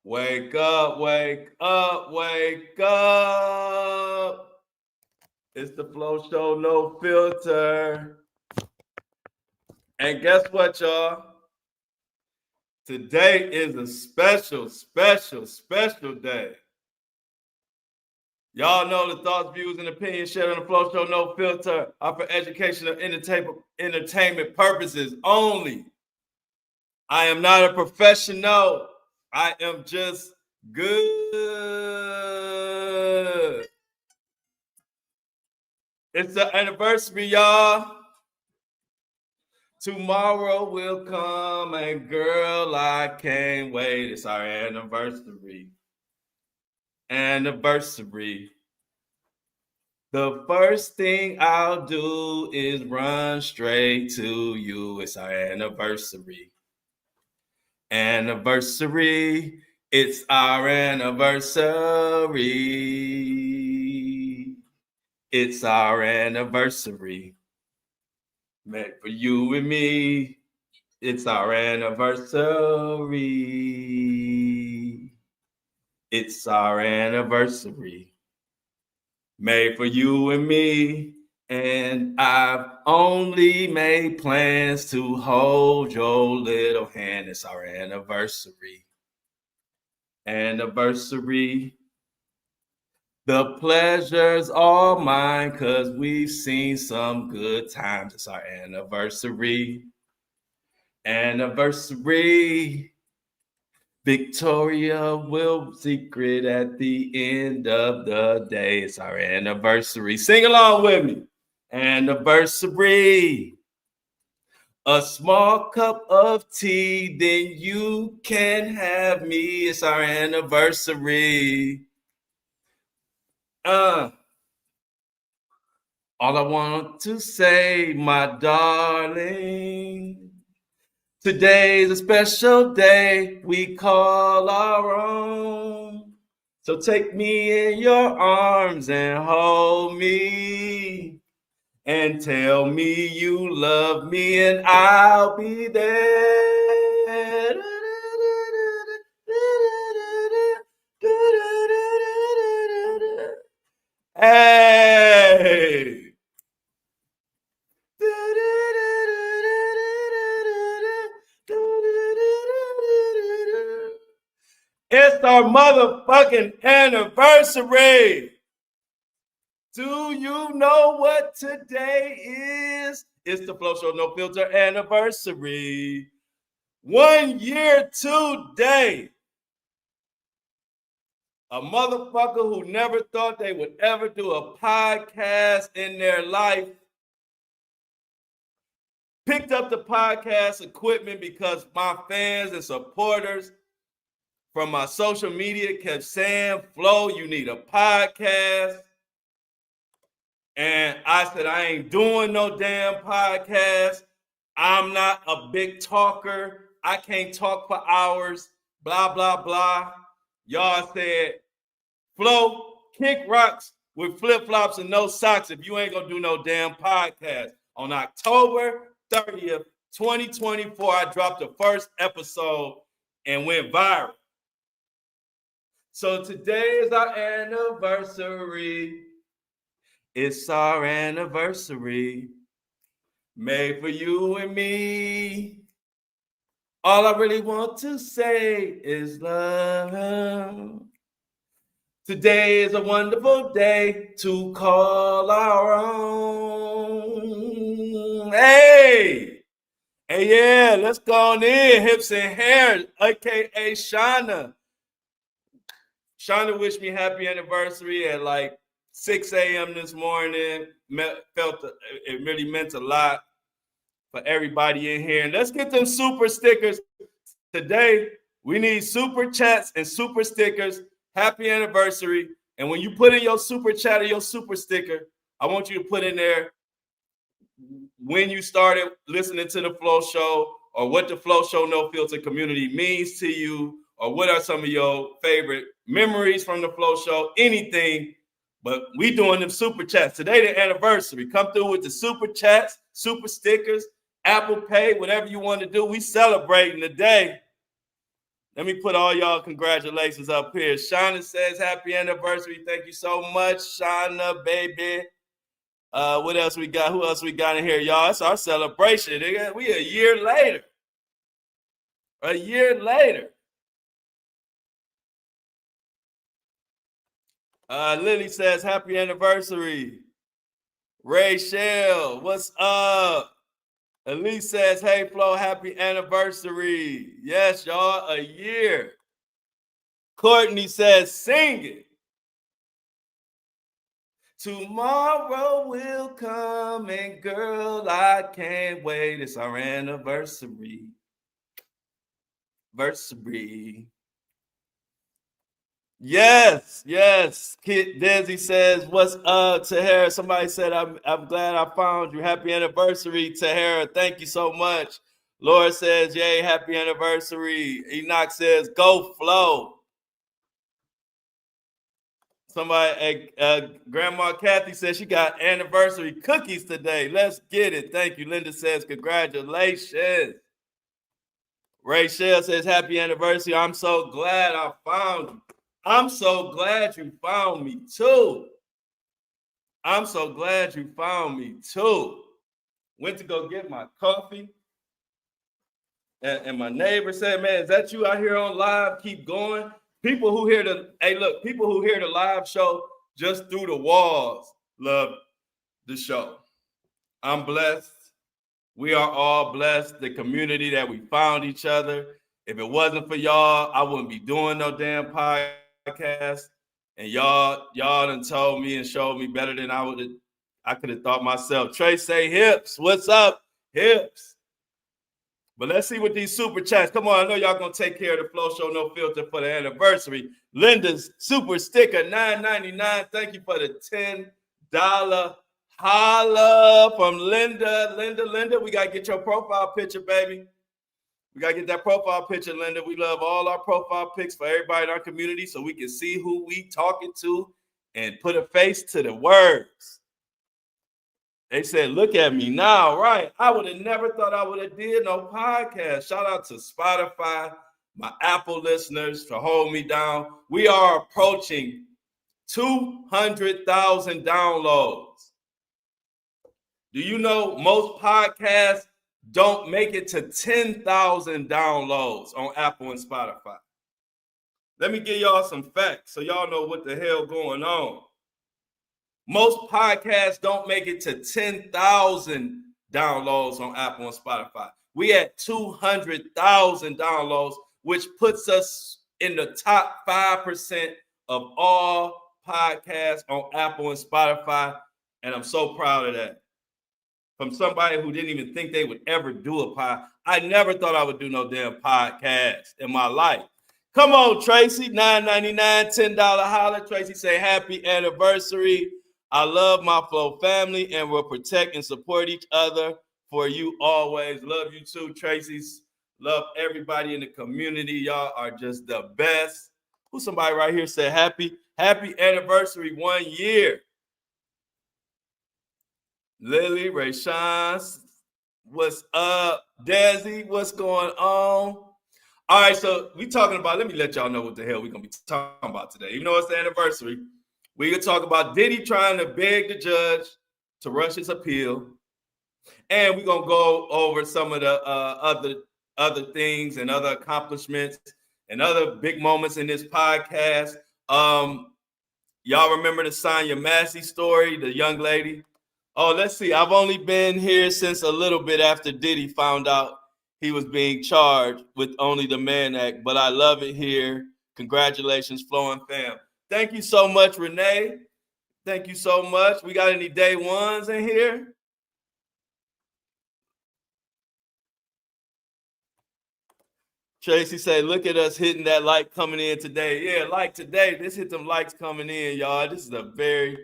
Wake up, wake up, wake up. It's the Flo Show No Filter. And guess what, y'all? Today is a special day. Y'all know the thoughts, views, and opinions shared on the Flo Show No Filter are for educational entertainment purposes only. I am not a professional. I am just good. It's the anniversary, y'all. Tomorrow will come, and girl, I can't wait. It's our anniversary. Anniversary. The first thing I'll do is run straight to you. It's our anniversary. Anniversary. It's our anniversary. It's our anniversary. Meant for you and me. It's our anniversary. It's our anniversary. Made for you and me. And I've only made plans to hold your little hand. It's our anniversary. Anniversary. The pleasure's all mine because we've seen some good times. It's our anniversary. Anniversary. Victoria will secret at the end of the day. It's our anniversary. Sing along with me. Anniversary. A small cup of tea, then you can have me. It's our anniversary. All I want to say, my darling, today's a special day we call our own. So take me in your arms and hold me and tell me you love me and I'll be there. Hey! It's our motherfucking anniversary. Do you know what today is? It's the Flo Show No Filter anniversary. 1 year today. A motherfucker who never thought they would ever do a podcast in their life picked up the podcast equipment because my fans and supporters from my social media kept saying, Flo, you need a podcast. And I said, I ain't doing no damn podcast. I'm not a big talker. I can't talk for hours, blah, blah, blah. Y'all said, Flo, kick rocks with flip-flops and no socks if you ain't gonna do no damn podcast. On October 30th, 2024, I dropped the first episode and went viral. So today is our anniversary. It's our anniversary. Made for you and me. All I really want to say is love. Today is a wonderful day to call our own. Hey, yeah, let's go on in. Hips and Hair, aka Shauna. Shauna wished me happy anniversary at like 6 a.m. this morning. Felt it really meant a lot for everybody in here. And let's get them super stickers. Today, we need super chats and super stickers. Happy anniversary. And when you put in your super chat or your super sticker, I want you to put in there when you started listening to the Flo Show or what the Flo Show No Filter community means to you, or what are some of your favorite memories from the Flo Show, anything. But we doing them super chats. Today, the anniversary. Come through with the super chats, super stickers, Apple Pay, whatever you want to do. We celebrating the day. Let me put all y'all congratulations up here. Shauna says happy anniversary. Thank you so much, Shauna, baby. What else we got? Who else we got in here, y'all? It's our celebration. We a year later. A year later. Lily says happy anniversary. Rachel, what's up? Elise says, hey, Flo, happy anniversary. Yes, y'all, a year. Courtney says, sing it. Tomorrow will come, and girl, I can't wait. It's our anniversary. Yes. Kid Desi says, what's up, Tahara? Somebody said, I'm glad I found you. Happy anniversary, Tahara. Thank you so much. Laura says, yay, happy anniversary. Enoch says, go Flo. Somebody, Grandma Kathy says she got anniversary cookies today. Let's get it. Thank you. Linda says, congratulations. Rachel says, happy anniversary. I'm so glad I found you. I'm so glad you found me too. Went to go get my coffee. And my neighbor said, man, is that you out here on live? Keep going. People who hear the live show just through the walls love the show. I'm blessed. We are all blessed. The community that we found each other. If it wasn't for y'all, I wouldn't be doing no damn podcast. And y'all done told me and showed me better than I could have thought myself. Trey say hips. What's up, hips? But let's see what these super chats. Come on, I know y'all gonna take care of the Flo Show No Filter for the anniversary. Linda's super sticker, $9.99. Thank you for the $10 holla from Linda. Linda, we gotta get your profile picture, baby. We gotta get that profile picture, Linda. We love all our profile pics for everybody in our community so we can see who we talking to and put a face to the words. They said, look at me now, right? I would have never thought I would have did no podcast. Shout out to Spotify, my Apple listeners for holding me down. We are approaching 200,000 downloads. Do you know most podcasts don't make it to 10,000 downloads on Apple and Spotify? Let me give y'all some facts so y'all know what the hell going on. Most podcasts don't make it to 10,000 downloads on Apple and Spotify. We at 200,000 downloads, which puts us in the top 5% of all podcasts on Apple and Spotify. And I'm so proud of that. From somebody who didn't even think they would ever do a pod. I never thought I would do no damn podcast in my life. Come on, Tracy, $9.99, $10 holler. Tracy say happy anniversary. I love my Flo family and will protect and support each other for you always. Love you too, Tracy's. Love everybody in the community. Y'all are just the best. Who's somebody right here said happy anniversary 1 year. Lily, Rayshawn, what's up? Desi, what's going on? All right, so we talking about, let me let y'all know what the hell we're going to be talking about today. Even though it's the anniversary, we're going to talk about Diddy trying to beg the judge to rush his appeal. And we're going to go over some of the other things and other accomplishments and other big moments in this podcast. Y'all remember the Sonya Massey story, the young lady? Oh, let's see. I've only been here since a little bit after Diddy found out he was being charged with only the Mann Act, but I love it here. Congratulations, Flo and fam. Thank you so much, Renee. Thank you so much. We got any day ones in here? Tracy say, look at us hitting that like coming in today. Yeah, like today. Let's hit them likes coming in, y'all. This is a very...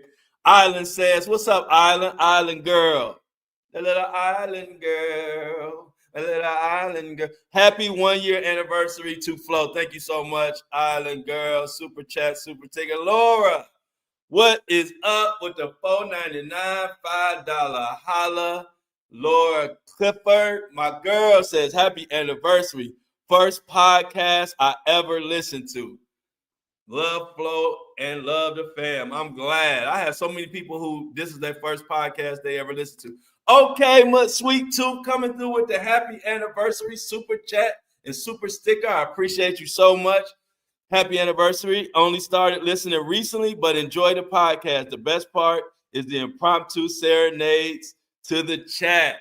Island says, what's up, Island? Island girl. A little island girl. A little island girl. Happy 1 year anniversary to Flo. Thank you so much, Island girl. Super chat, super ticket. Laura, what is up with the $4.99, $5 holla? Laura Clifford, my girl, says happy anniversary. first podcast I ever listened to. Love Flo and love the fam. I'm glad. I have so many people who this is their first podcast they ever listened to. Okay, Mud Sweet Tooth coming through with the happy anniversary super chat and super sticker. I appreciate you so much. Happy anniversary. Only started listening recently, but enjoy the podcast. The best part is the impromptu serenades to the chat.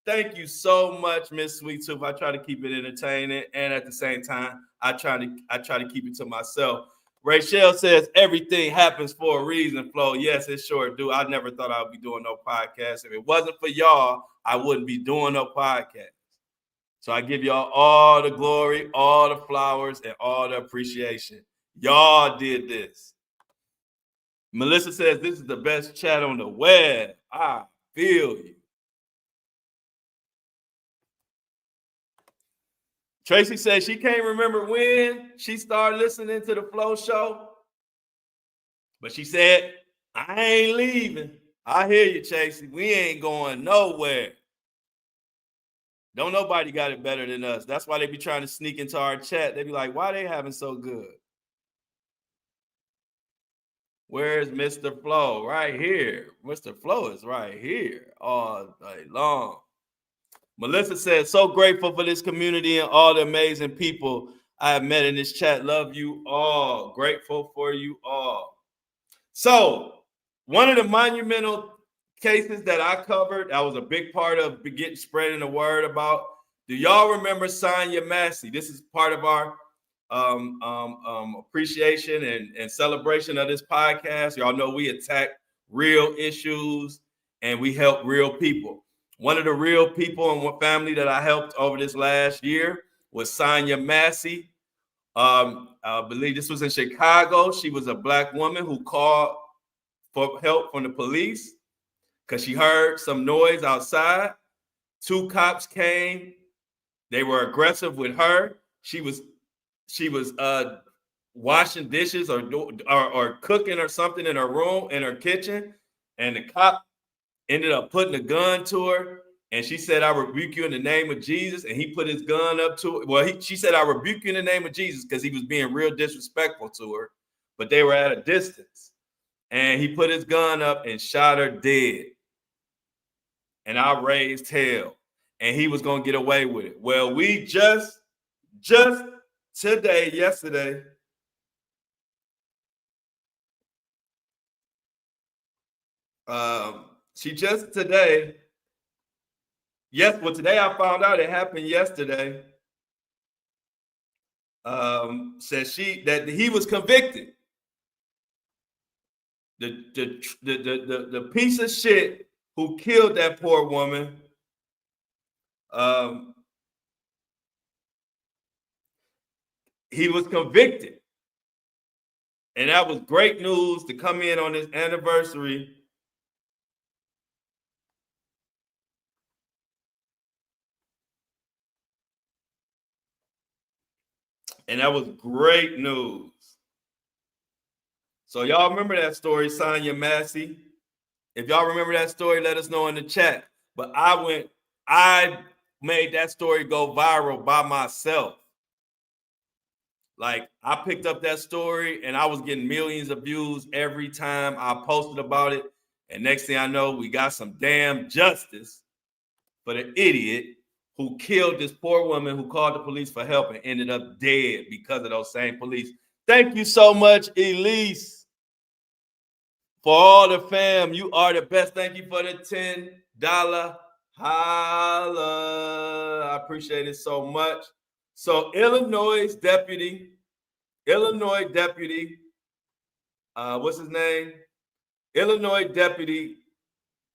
Thank you so much, Miss Sweet Tooth. I try to keep it entertaining, and at the same time, I try to keep it to myself. Rachel says everything happens for a reason, Flo. Yes, it sure do. I never thought I would be doing no podcast. If it wasn't for y'all, I wouldn't be doing no podcast. So I give y'all all the glory, all the flowers, and all the appreciation. Y'all did this. Melissa says this is the best chat on the web. I feel you. Tracy says she can't remember when she started listening to the Flo Show, but she said, I ain't leaving. I hear you, Tracy. We ain't going nowhere. Don't nobody got it better than us. That's why they be trying to sneak into our chat. They be like, why they having so good? Where's Mr. Flo? Right here. Mr. Flo is right here all day long. Melissa says, so grateful for this community and all the amazing people I have met in this chat. Love you all. Grateful for you all. So one of the monumental cases that I covered, that was a big part of spreading the word about. Do y'all remember Sonya Massey? This is part of our appreciation and celebration of this podcast. Y'all know we attack real issues and we help real people. One of the real people and one family that I helped over this last year was Sonya Massey. I believe this was in Chicago. She was a Black woman who called for help from the police because she heard some noise outside. 2 cops came. They were aggressive with her. She was washing dishes or cooking or something in her room, in her kitchen, and the cop ended up putting a gun to her, and she said, I rebuke you in the name of Jesus, and he put his gun up to her. Well, she said, I rebuke you in the name of Jesus, because he was being real disrespectful to her, but they were at a distance, and he put his gun up and shot her dead, and I raised hell, and he was going to get away with it. Well, we just yesterday, today I found out it happened yesterday. Says that he was convicted. The piece of shit who killed that poor woman, he was convicted. And that was great news to come in on this anniversary. And that was great news. So y'all remember that story, Sonya Massey? If y'all remember that story, let us know in the chat. But I made that story go viral by myself. Like, I picked up that story and I was getting millions of views every time I posted about it. And next thing I know, we got some damn justice for the idiot who killed this poor woman who called the police for help and ended up dead because of those same police. Thank you so much, Elise. For all the fam, you are the best. Thank you for the $10 holla. I appreciate it so much. So Illinois deputy, what's his name? Illinois deputy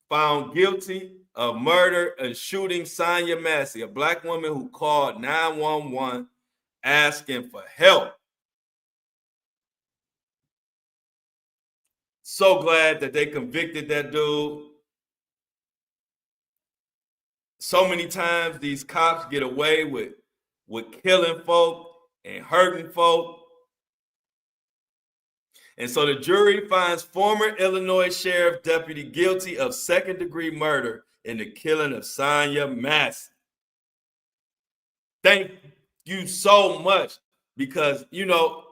found guilty of murder and shooting Sonya Massey, a Black woman who called 911 asking for help. So glad that they convicted that dude. So many times these cops get away with killing folk and hurting folk. And so the jury finds former Illinois sheriff deputy guilty of second-degree murder in the killing of Sonya Massey. Thank you so much because, you know,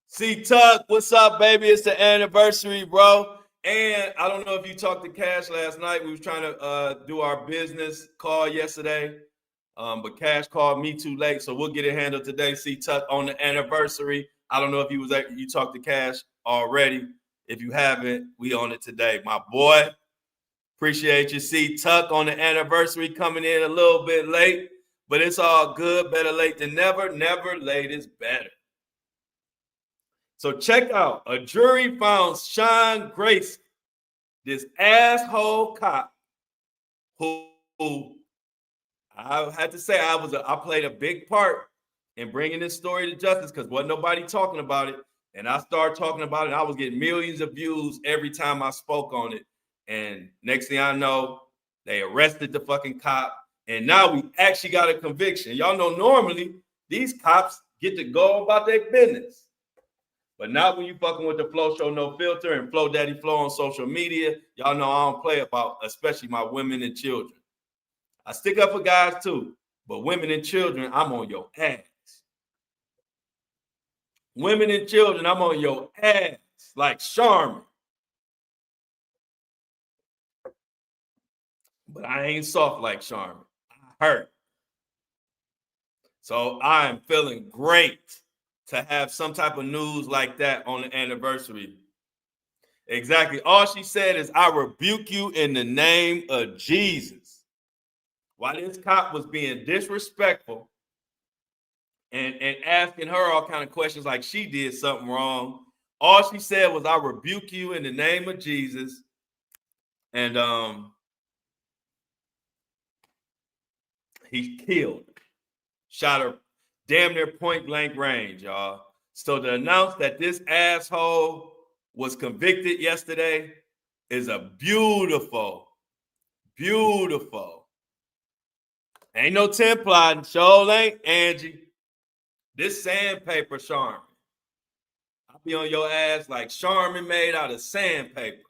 see, Tuck, what's up, baby? It's the anniversary, bro. And I don't know if you talked to Cash last night. We was trying to do our business call yesterday, but Cash called me too late, so we'll get it handled today. See, Tuck on the anniversary. I don't know if you talked to Cash already. If you haven't, we on it today, my boy. Appreciate you. See, Tuck on the anniversary coming in a little bit late, but it's all good. Better late than never. Never late is better. So check out, a jury found Sean Grace, this asshole cop, who I had to say I played a big part in bringing this story to justice because wasn't nobody talking about it. And I started talking about it. I was getting millions of views every time I spoke on it. And next thing I know, they arrested the fucking cop. And now we actually got a conviction. Y'all know normally these cops get to go about their business. But not when you fucking with the Flo Show No Filter and Flo Daddy Flo on social media. Y'all know I don't play about, especially my women and children. I stick up for guys too, but women and children, I'm on your ass. Women and children, I'm on your ass like Charmin. But I ain't soft like Charmin. I hurt. So I am feeling great to have some type of news like that on the anniversary. Exactly. All she said is, I rebuke you in the name of Jesus. While this cop was being disrespectful and asking her all kind of questions like she did something wrong, all she said was, I rebuke you in the name of Jesus. And he killed her. Shot her damn near point blank range, y'all. So to announce that this asshole was convicted yesterday is a beautiful. Ain't no template, show ain't Angie. This sandpaper Charmin. I'll be on your ass like Charmin made out of sandpaper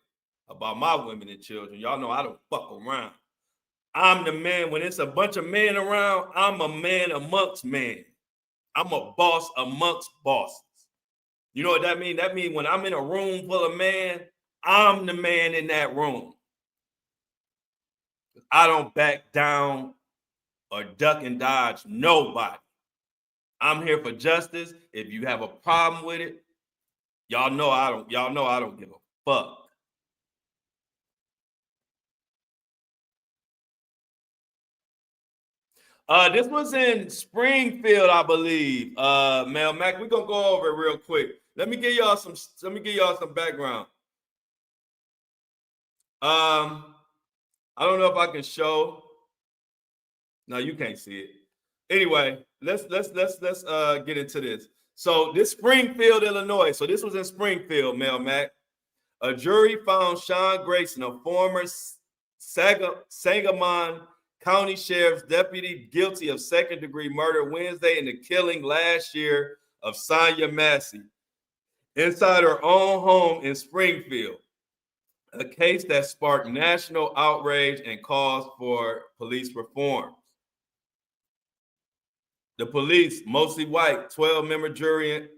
about my women and children. Y'all know I don't fuck around. I'm the man. When it's a bunch of men around, I'm a man amongst men. I'm a boss amongst bosses. You know what that means? That means when I'm in a room full of men, I'm the man in that room. I don't back down or duck and dodge nobody. I'm here for justice. If you have a problem with it, y'all know I don't give a fuck. This was in Springfield, I believe. Mel Mac, we're gonna go over it real quick. Let me give y'all some background. I don't know if I can show. No, you can't see it. Anyway, let's get into this. So this Springfield, Illinois. So this was in Springfield, Mel Mac. A jury found Sean Grayson, a former Sangamon County Sheriff's deputy, guilty of second-degree murder Wednesday in the killing last year of Sonya Massey inside her own home in Springfield, a case that sparked national outrage and calls for police reform. The police, mostly white, 12-member jury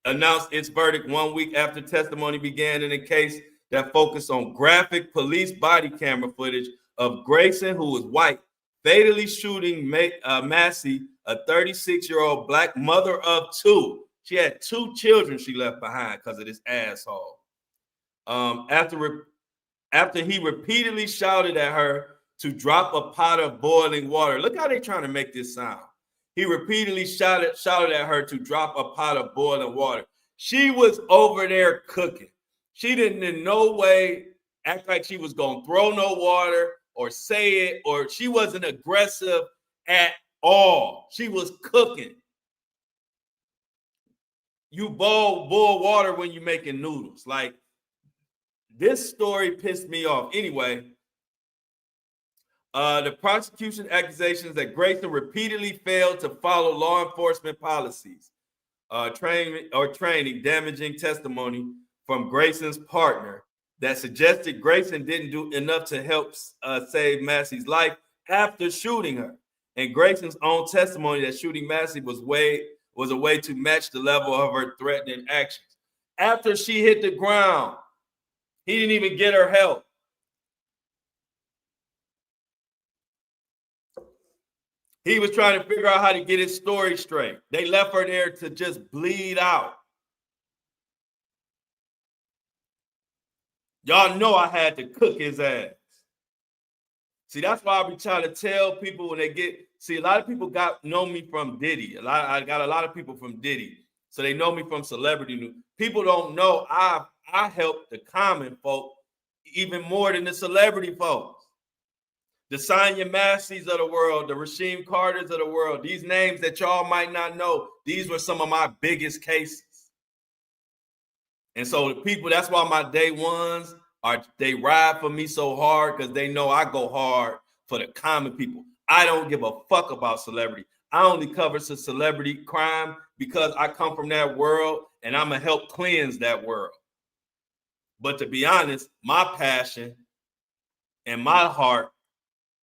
announced its verdict 1 week after testimony began in a case that focused on graphic police body camera footage of Grayson, who was white, fatally shooting Massey, a 36-year-old black mother of two. She had two children she left behind because of this asshole. After he repeatedly shouted at her to drop a pot of boiling water. Look how they're trying to make this sound. He repeatedly shouted at her to drop a pot of boiling water. She was over there cooking. She didn't in no way act like she was going to throw no water or say it, or she wasn't aggressive at all. She was cooking. You boil water when you're making noodles. Like, this story pissed me off. Anyway, the prosecution accusations that Grayson repeatedly failed to follow law enforcement policies, training, damaging testimony from Grayson's partner, that suggested Grayson didn't do enough to help save Massey's life after shooting her. And Grayson's own testimony that shooting Massey was a way to match the level of her threatening actions. After she hit the ground, he didn't even get her help. He was trying to figure out how to get his story straight. They left her there to just bleed out. Y'all know I had to cook his ass. See, that's why I be trying to tell people when they get. See, a lot of people know me from Diddy. I got a lot of people from Diddy, so they know me from celebrity news. People don't know I help the common folk even more than the celebrity folks. The Sonya Masseys of the world, the Rasheem Carters of the world, these names that y'all might not know, these were some of my biggest cases. And so the people, that's why my day ones they ride for me so hard, because they know I go hard for the common people. I don't give a fuck about celebrity. I only cover some celebrity crime because I come from that world and I'm gonna help cleanse that world. But to be honest, my passion and my heart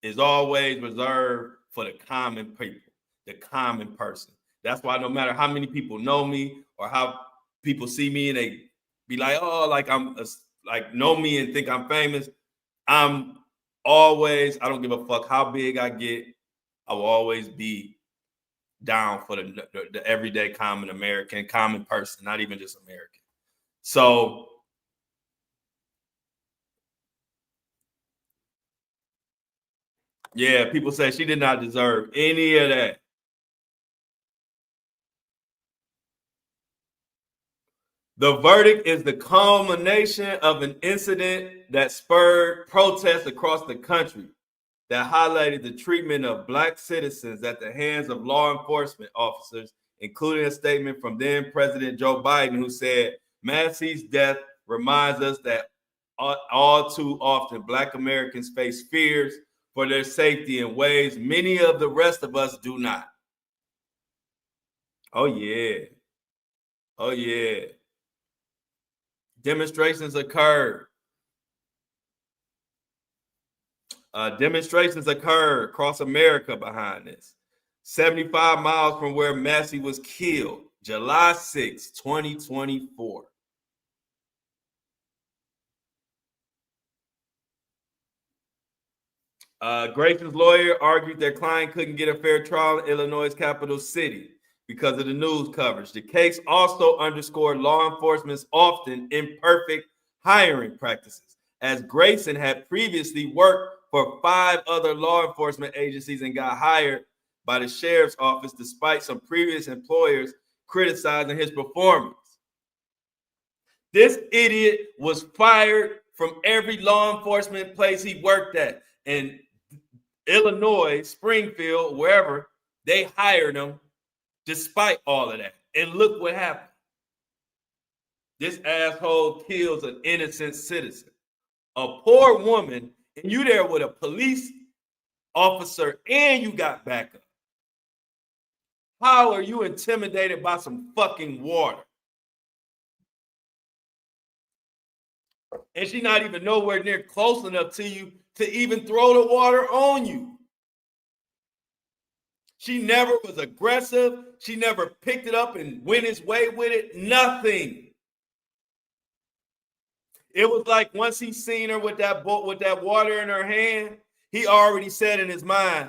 is always reserved for the common people, the common person. That's why no matter how many people know me or how people see me and they be like, oh, like know me and think I'm famous, I'm always, I don't give a fuck how big I get, I will always be down for the everyday common American, common person, not even just American. So yeah, people say she did not deserve any of that. The verdict is the culmination of an incident that spurred protests across the country that highlighted the treatment of Black citizens at the hands of law enforcement officers, including a statement from then President Joe Biden, who said, Massey's death reminds us that all too often Black Americans face fears for their safety in ways many of the rest of us do not. Oh, yeah. Oh, yeah. Demonstrations occurred. Demonstrations occurred across America behind this. 75 miles from where Massey was killed, July 6, 2024. Grayson's lawyer argued their client couldn't get a fair trial in Illinois' capital city because of the news coverage. The case also underscored law enforcement's often imperfect hiring practices, as Grayson had previously worked for 5 other law enforcement agencies and got hired by the sheriff's office despite some previous employers criticizing his performance. This idiot was fired from every law enforcement place he worked at. In Illinois, Springfield, wherever, they hired him despite all of that. And look what happened. This asshole kills an innocent citizen, a poor woman, and you there with a police officer and you got backup. How are you intimidated by some fucking water? And she's not even nowhere near close enough to you to even throw the water on you. She never was aggressive. She never picked it up and went his way with it. Nothing. It was like once he seen her with that water in her hand, he already said in his mind,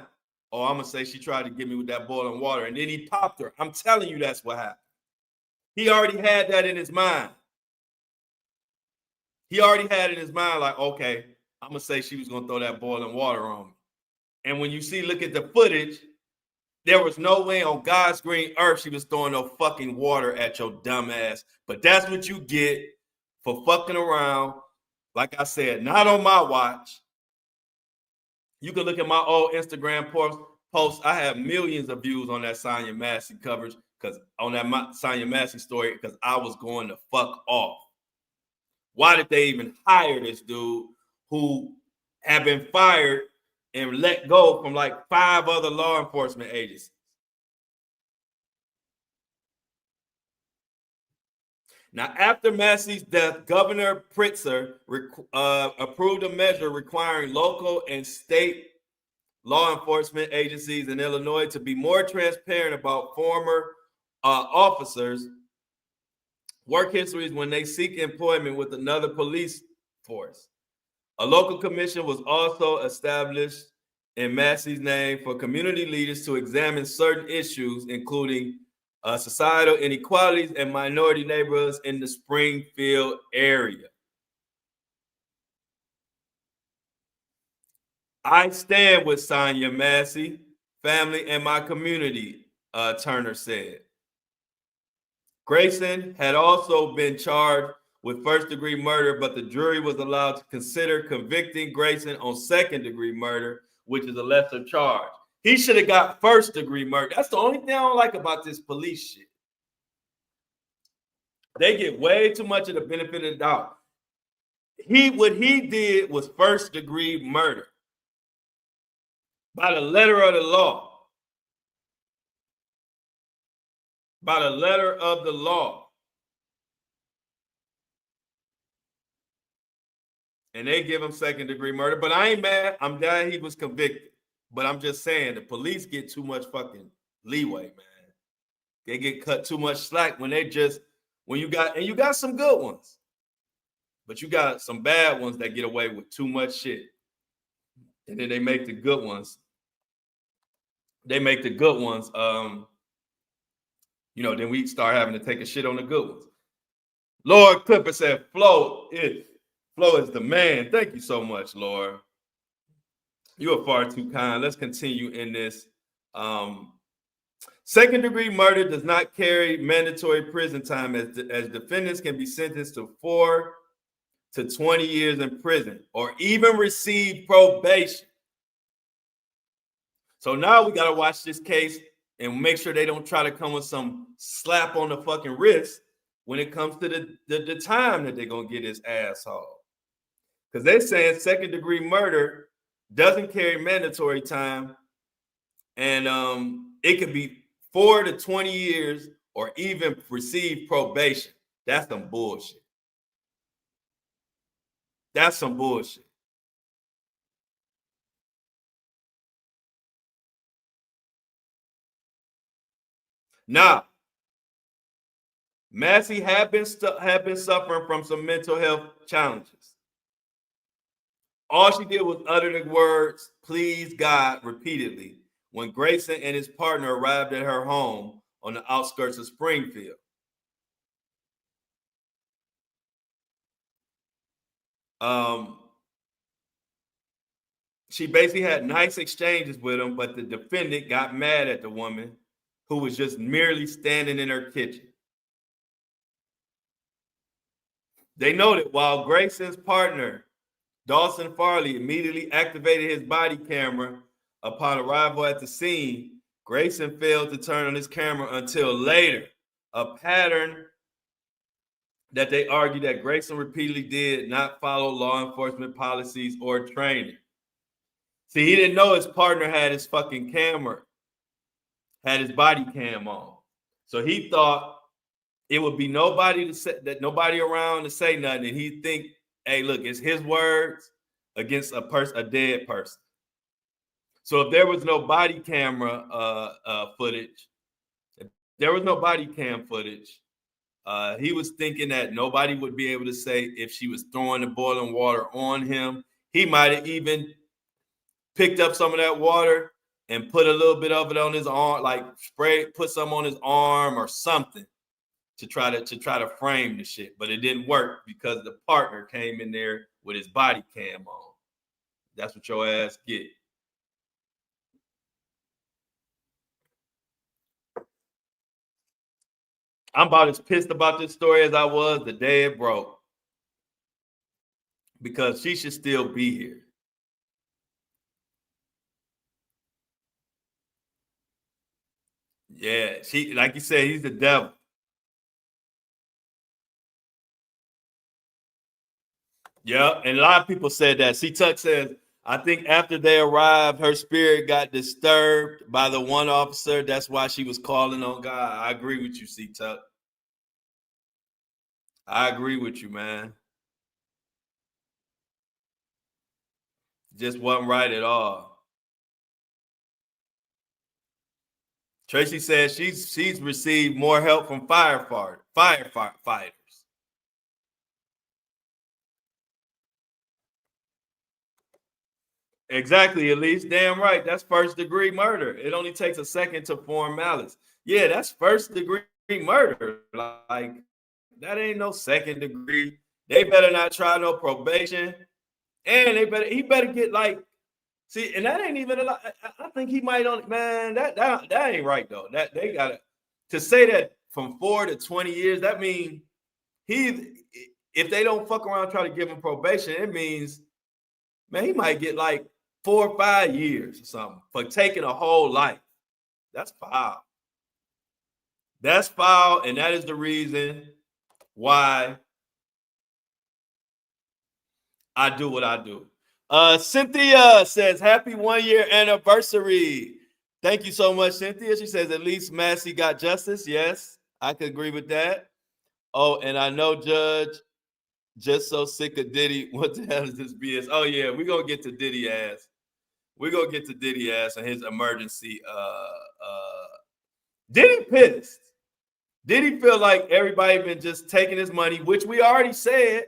oh, I'm going to say she tried to get me with that boiling water. And then he popped her. I'm telling you that's what happened. He already had that in his mind. He already had it in his mind like, okay, I'm going to say she was going to throw that boiling water on me. And when you look at the footage, there was no way on God's green earth she was throwing no fucking water at your dumb ass. But that's what you get for fucking around. Like I said, not on my watch. You can look at my old Instagram posts. I have millions of views on that Sonya Massey coverage, because on that Sonya Massey story, because I was going to fuck off. Why did they even hire this dude who had been fired and let go from like 5 other law enforcement agencies? Now, after Massey's death, Governor Pritzker approved a measure requiring local and state law enforcement agencies in Illinois to be more transparent about former officers' work histories when they seek employment with another police force. A local commission was also established in Massey's name for community leaders to examine certain issues, including societal inequalities and minority neighborhoods in the Springfield area. I stand with Sonia Massey, family, and my community, Turner said. Grayson had also been charged with first-degree murder, but the jury was allowed to consider convicting Grayson on second-degree murder, which is a lesser charge. He should have got first-degree murder. That's the only thing I don't like about this police shit. They get way too much of the benefit of the doubt. What he did was first-degree murder by the letter of the law. By the letter of the law. And they give him second-degree murder. But I ain't mad. I'm glad he was convicted. But I'm just saying, the police get too much fucking leeway, man. They get cut too much slack when you got some good ones. But you got some bad ones that get away with too much shit. And then they make the good ones. Then we start having to take a shit on the good ones. Lord Clipper said, Flo is the man. Thank you so much, Lord. You are far too kind. Let's continue in this. Second-degree murder does not carry mandatory prison time as defendants can be sentenced to 4 to 20 years in prison or even receive probation. So now we got to watch this case and make sure they don't try to come with some slap on the fucking wrist when it comes to the time that they're going to get his asshole. Because they're saying second-degree murder doesn't carry mandatory time, and it could be 4 to 20 years or even receive probation. That's some bullshit. That's some bullshit. Now, Massey had been suffering from some mental health challenges. All she did was utter the words, "Please God," repeatedly when Grayson and his partner arrived at her home on the outskirts of Springfield. She basically had nice exchanges with him, but the defendant got mad at the woman who was just merely standing in her kitchen. They noted while Grayson's partner, Dawson Farley, immediately activated his body camera upon arrival at the scene, Grayson failed to turn on his camera until later, a pattern that they argued that Grayson repeatedly did not follow law enforcement policies or training. See, he didn't know his partner had his fucking camera, had his body cam on. So he thought it would be nobody around to say nothing. And he'd think, hey, look, it's his words against a dead person. So if there was no body camera footage, he was thinking that nobody would be able to say if she was throwing the boiling water on him. He might have even picked up some of that water and put a little bit of it on his arm, like put some on his arm or something to try to frame the shit. But it didn't work because the partner came in there with his body cam on. That's what your ass get. I'm about as pissed about this story as I was the day it broke. Because she should still be here. Yeah, like you said, he's the devil. Yeah, and a lot of people said that. C-Tuck says, I think after they arrived, her spirit got disturbed by the one officer. That's why she was calling on God. I agree with you, C-Tuck. I agree with you, man. Just wasn't right at all. Tracy says she's received more help from firefighters. Exactly, Elise. Damn right. That's first degree murder. It only takes a second to form malice. Yeah, that's first degree murder. Like, that ain't no second degree. They better not try no probation. And he better get like, see, and that ain't even a lot. I think he might only, man, that ain't right though. That they gotta to say that from 4 to 20 years, that means he if they don't fuck around try to give him probation, it means, man, he might get like 4 or 5 years or something for taking a whole life. That's foul. That's foul, and that is the reason why I do what I do. Cynthia says, happy 1 year anniversary. Thank you so much, Cynthia. She says, at least Massey got justice. Yes, I could agree with that. Oh, and I know Judge just so sick of Diddy. What the hell is this BS? Oh, yeah, we're going to get to Diddy ass. We're going to get to Diddy ass and his emergency. Diddy pissed. Diddy feel like everybody been just taking his money, which we already said.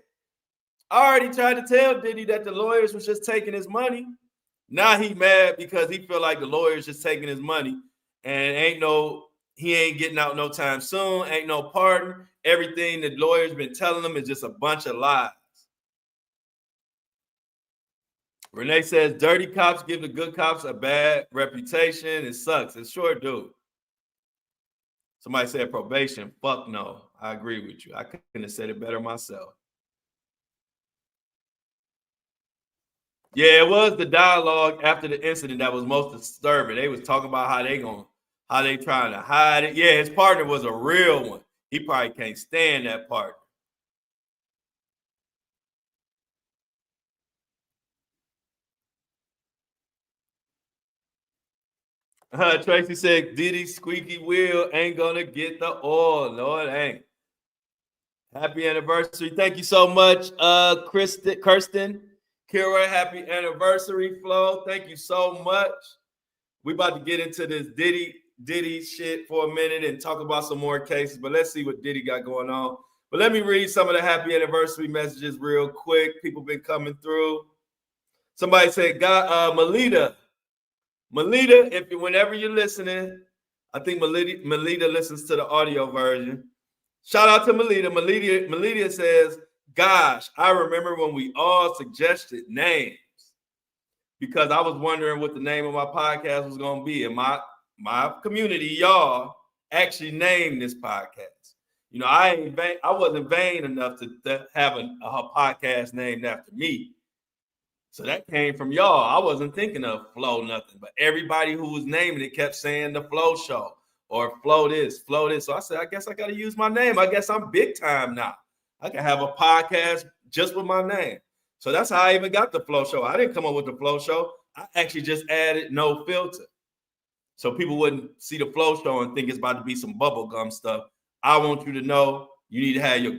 I already tried to tell Diddy that the lawyers was just taking his money. Now he mad because he feel like the lawyers just taking his money and he ain't getting out no time soon. Ain't no pardon. Everything the lawyers been telling him is just a bunch of lies. Renee says dirty cops give the good cops a bad reputation. It sucks. It sure do. Somebody said probation. Fuck no. I agree with you. I couldn't have said it better myself. Yeah, it was the dialogue after the incident that was most disturbing. They was talking about how they trying to hide it. Yeah, his partner was a real one. He probably can't stand that partner. Tracy said, Diddy's squeaky wheel ain't gonna get the oil. No, it ain't. Happy anniversary. Thank you so much, Kirsten. Kira, happy anniversary, Flo. Thank you so much. We about to get into this Diddy shit for a minute and talk about some more cases, but let's see what Diddy got going on. But let me read some of the happy anniversary messages real quick. People been coming through. Somebody said, God, Melita, whenever you're listening, I think Melita listens to the audio version. Shout out to Melita. Melita says, gosh, I remember when we all suggested names because I was wondering what the name of my podcast was going to be. And my community, y'all, actually named this podcast. You know, I wasn't vain enough to have a podcast named after me. So that came from y'all. I wasn't thinking of Flo nothing, but everybody who was naming it kept saying the Flo Show or Flo this. So I said, I guess I got to use my name. I guess I'm big time now. I can have a podcast just with my name. So that's how I even got the Flo Show. I didn't come up with the Flo Show. I actually just added no filter. So people wouldn't see the Flo Show and think it's about to be some bubblegum stuff. I want you to know you need to have your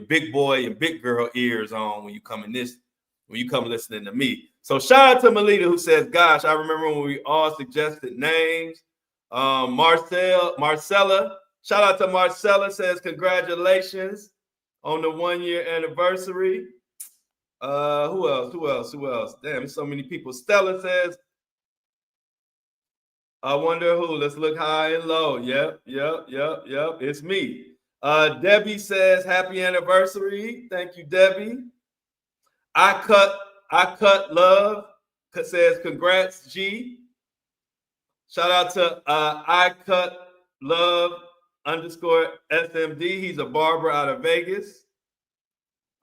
big boy and big girl ears on when you come listening to me. So shout out to Melita who says, gosh, I remember when we all suggested names. Marcella, shout out to Marcella, says congratulations on the 1 year anniversary. Who else? Damn, there's so many people. Stella says, I wonder who. Let's look high and low. Yep. It's me. Debbie says, happy anniversary. Thank you, Debbie. I cut love says, congrats, G. Shout out to I cut love _ SMD. He's a barber out of Vegas.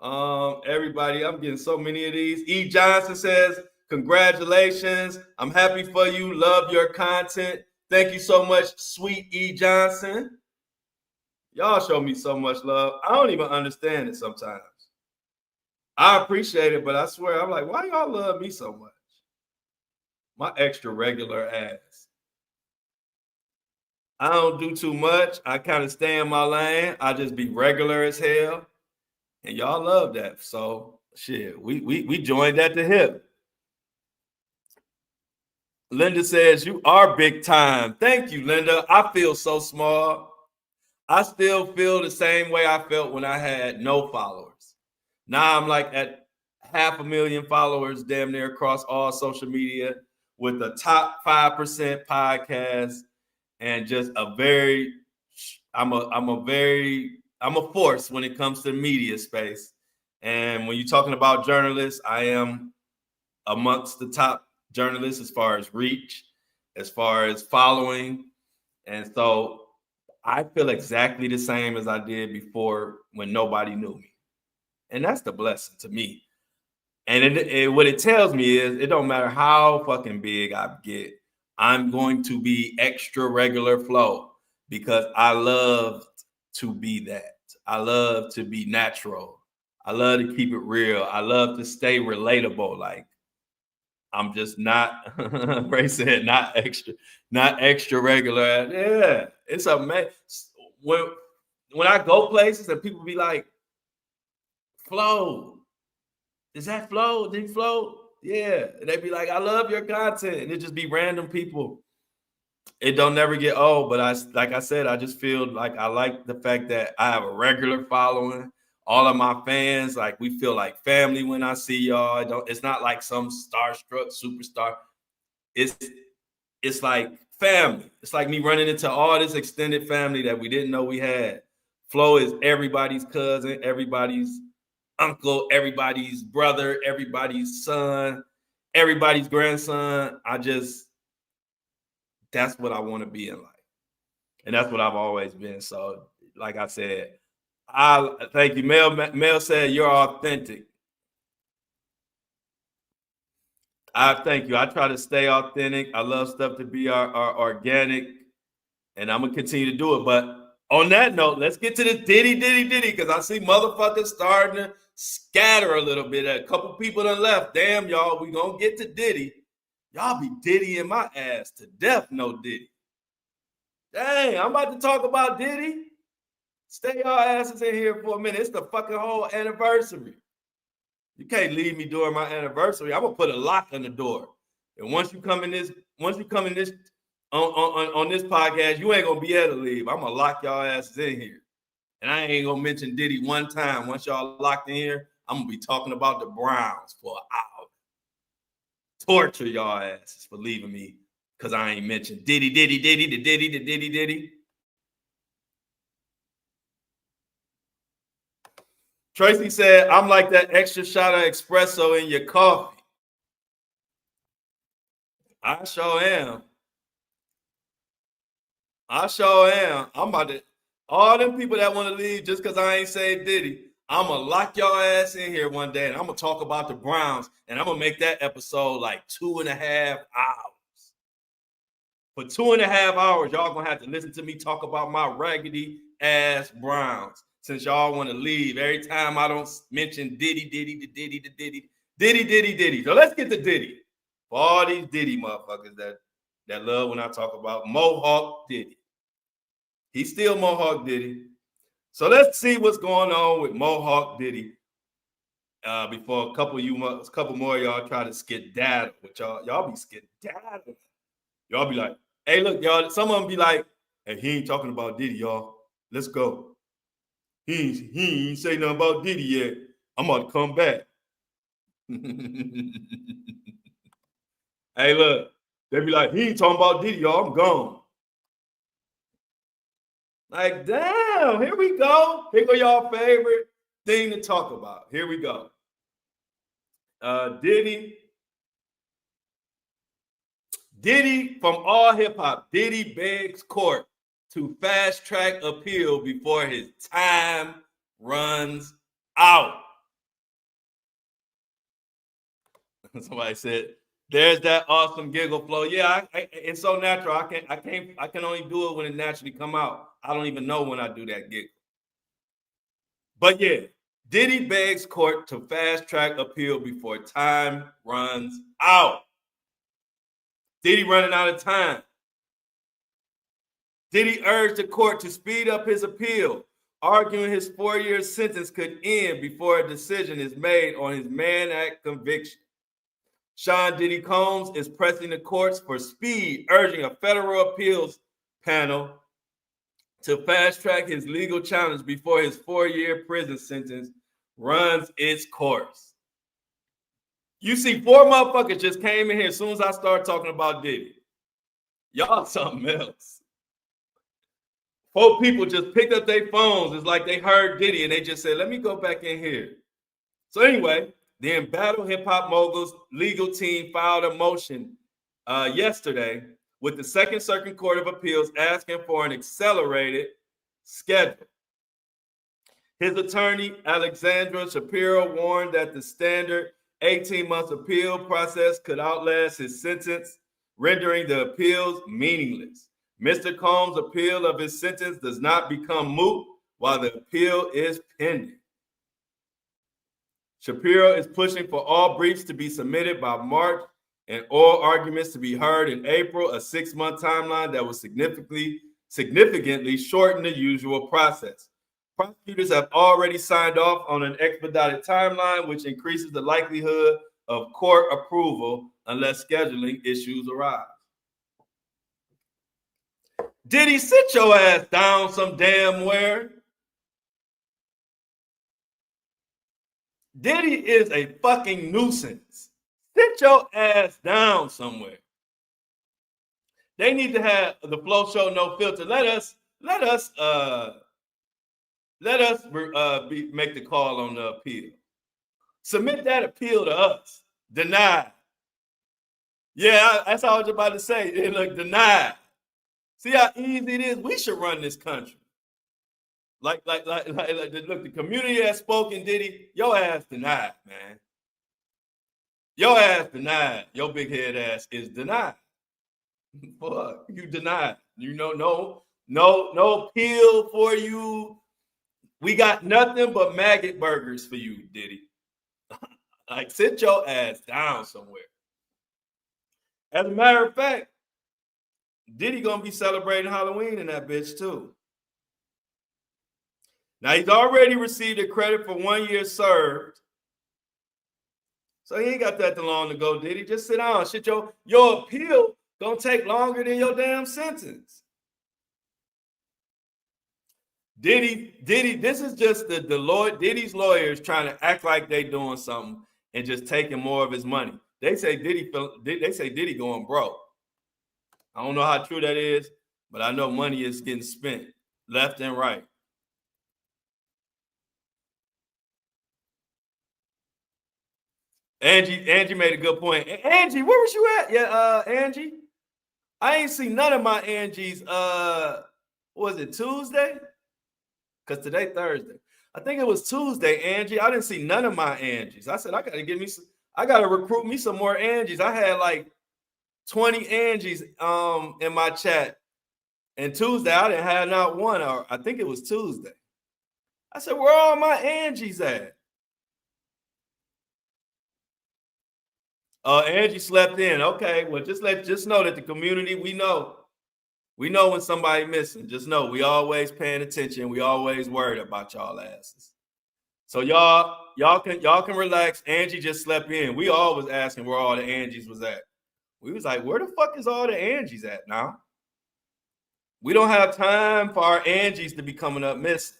Everybody, I'm getting so many of these. E. Johnson says, congratulations. I'm happy for you. Love your content. Thank you so much, sweet E. Johnson. Y'all show me so much love. I don't even understand it sometimes. I appreciate it, but I swear, I'm like, why y'all love me so much? My extra regular ass. I don't do too much. I kind of stay in my lane. I just be regular as hell. And y'all love that. So shit, we joined at the hip. Linda says, you are big time. Thank you, Linda. I feel so small. I still feel the same way I felt when I had no followers. Now I'm like at 500,000 followers, damn near across all social media, with the top 5% podcast, and just I'm a force when it comes to the media space. And when you're talking about journalists, I am amongst the top journalists as far as reach, as far as following. And so I feel exactly the same as I did before when nobody knew me. And that's the blessing to me. And what it tells me is it don't matter how fucking big I get, I'm going to be extra regular Flo because I love to be that. I love to be natural. I love to keep it real. I love to stay relatable. Like I'm just not Ray said not extra regular. Yeah, it's amazing. When I go places and people be like, Flo, is that Flo? Did he Flo? Yeah. And they be like, I love your content. And it just be random people. It don't never get old. But like I said, I just feel like I like the fact that I have a regular following. All of my fans, like we feel like family when I see y'all. It's not like some starstruck superstar. It's like family. It's like me running into all this extended family that we didn't know we had. Flo is everybody's cousin, everybody's uncle, everybody's brother, everybody's son, everybody's grandson. That's what I want to be in life. And that's what I've always been. So, like I said, I thank you. Mel said you're authentic. I thank you. I try to stay authentic. I love stuff to be our organic, and I'm gonna continue to do it. But on that note, let's get to the Diddy, because I see motherfuckers starting to scatter a little bit. A couple people done left. Damn, y'all, we gonna get to Diddy. Y'all be Diddying my ass to death, no Diddy. Dang, I'm about to talk about Diddy. Stay y'all asses in here for a minute. It's the fucking whole anniversary. You can't leave me during my anniversary. I'm gonna put a lock on the door. And once you come in this on this podcast, you ain't gonna be able to leave. I'm gonna lock y'all asses in here. And I ain't gonna mention Diddy one time. Once y'all locked in here, I'm gonna be talking about the Browns for an hour. Torture y'all asses for leaving me because I ain't mentioned Diddy. Tracy said, I'm like that extra shot of espresso in your coffee. I sure am. I'm about to, all them people that want to leave just because I ain't say Diddy, I'm going to lock your ass in here one day and I'm going to talk about the Browns and I'm going to make that episode like 2.5 hours. For 2.5 hours, y'all going to have to listen to me talk about my raggedy ass Browns. Since y'all want to leave every time I don't mention Diddy. So let's get to Diddy. For all these Diddy motherfuckers that love when I talk about Mohawk Diddy. He's still Mohawk Diddy. So let's see what's going on with Mohawk Diddy before a couple more of y'all try to skedaddle. But y'all be skedaddling. Y'all be like, hey, look, y'all, some of them be like, hey, he ain't talking about Diddy, y'all. Let's go. He ain't say nothing about Diddy yet. I'm about to come back. Hey, look, they be like, he ain't talking about Diddy, y'all. I'm gone. Like, damn, here we go. Here go y'all favorite thing to talk about. Here we go. Diddy from All Hip Hop. Diddy begs court to fast track appeal before his time runs out. Somebody said, "There's that awesome giggle Flow." Yeah, it's so natural. I can only do it when it naturally come out. I don't even know when I do that giggle. But yeah, Diddy begs court to fast track appeal before time runs out. Diddy running out of time. Diddy urged the court to speed up his appeal, arguing his 4-year sentence could end before a decision is made on his Mann Act conviction. Sean Diddy Combs is pressing the courts for speed, urging a federal appeals panel to fast-track his legal challenge before his 4-year prison sentence runs its course. You see, 4 motherfuckers just came in here as soon as I started talking about Diddy. Y'all something else. 4 people just picked up their phones. It's like they heard Diddy and they just said, let me go back in here. So anyway, the embattled hip-hop moguls legal team filed a motion yesterday with the Second Circuit Court of Appeals asking for an accelerated schedule. His attorney, Alexandra Shapiro, warned that the standard 18-month appeal process could outlast his sentence, rendering the appeals meaningless. Mr. Combs' appeal of his sentence does not become moot while the appeal is pending. Shapiro is pushing for all briefs to be submitted by March and oral arguments to be heard in April, a 6-month timeline that will significantly shorten the usual process. Prosecutors have already signed off on an expedited timeline, which increases the likelihood of court approval unless scheduling issues arise. Diddy, sit your ass down some damn where. Diddy is a fucking nuisance. Sit your ass down somewhere. They need to have the Flo Show No Filter. Let us make the call on the appeal. Submit that appeal to us. Denied. Yeah, that's all I was about to say. Look, denied. See how easy it is? We should run this country. Look, the community has spoken, Diddy. Your ass denied, man. Your ass denied. Your big head ass is denied. Fuck, you denied. You know, no appeal for you. We got nothing but maggot burgers for you, Diddy. Like, sit your ass down somewhere. As a matter of fact, Diddy gonna be celebrating Halloween in that bitch too. Now, he's already received a credit for 1 year served. So he ain't got that too long to go, Diddy. Just sit down. Shit, your appeal gonna take longer than your damn sentence. Diddy, this is just Diddy's lawyers trying to act like they doing something and just taking more of his money. They say Diddy going broke. I don't know how true that is, but I know money is getting spent left and right. Angie made a good point. Angie, where was you at? Yeah, Angie. I ain't seen none of my Angies. Was it Tuesday? Because today Thursday. I think it was Tuesday, Angie. I didn't see none of my Angies. I said I gotta recruit me some more Angies. I had like 20 Angies in my chat. And Tuesday, I didn't have not one, or I think it was Tuesday. I said, where all my Angies at? Angie slept in. Okay, well, just know that the community, we know when somebody missing. Just know we always paying attention. We always worried about y'all asses. So y'all can relax. Angie just slept in. We always asking where all the Angies was at. We was like, where the fuck is all the Angies at now? We don't have time for our Angies to be coming up missing.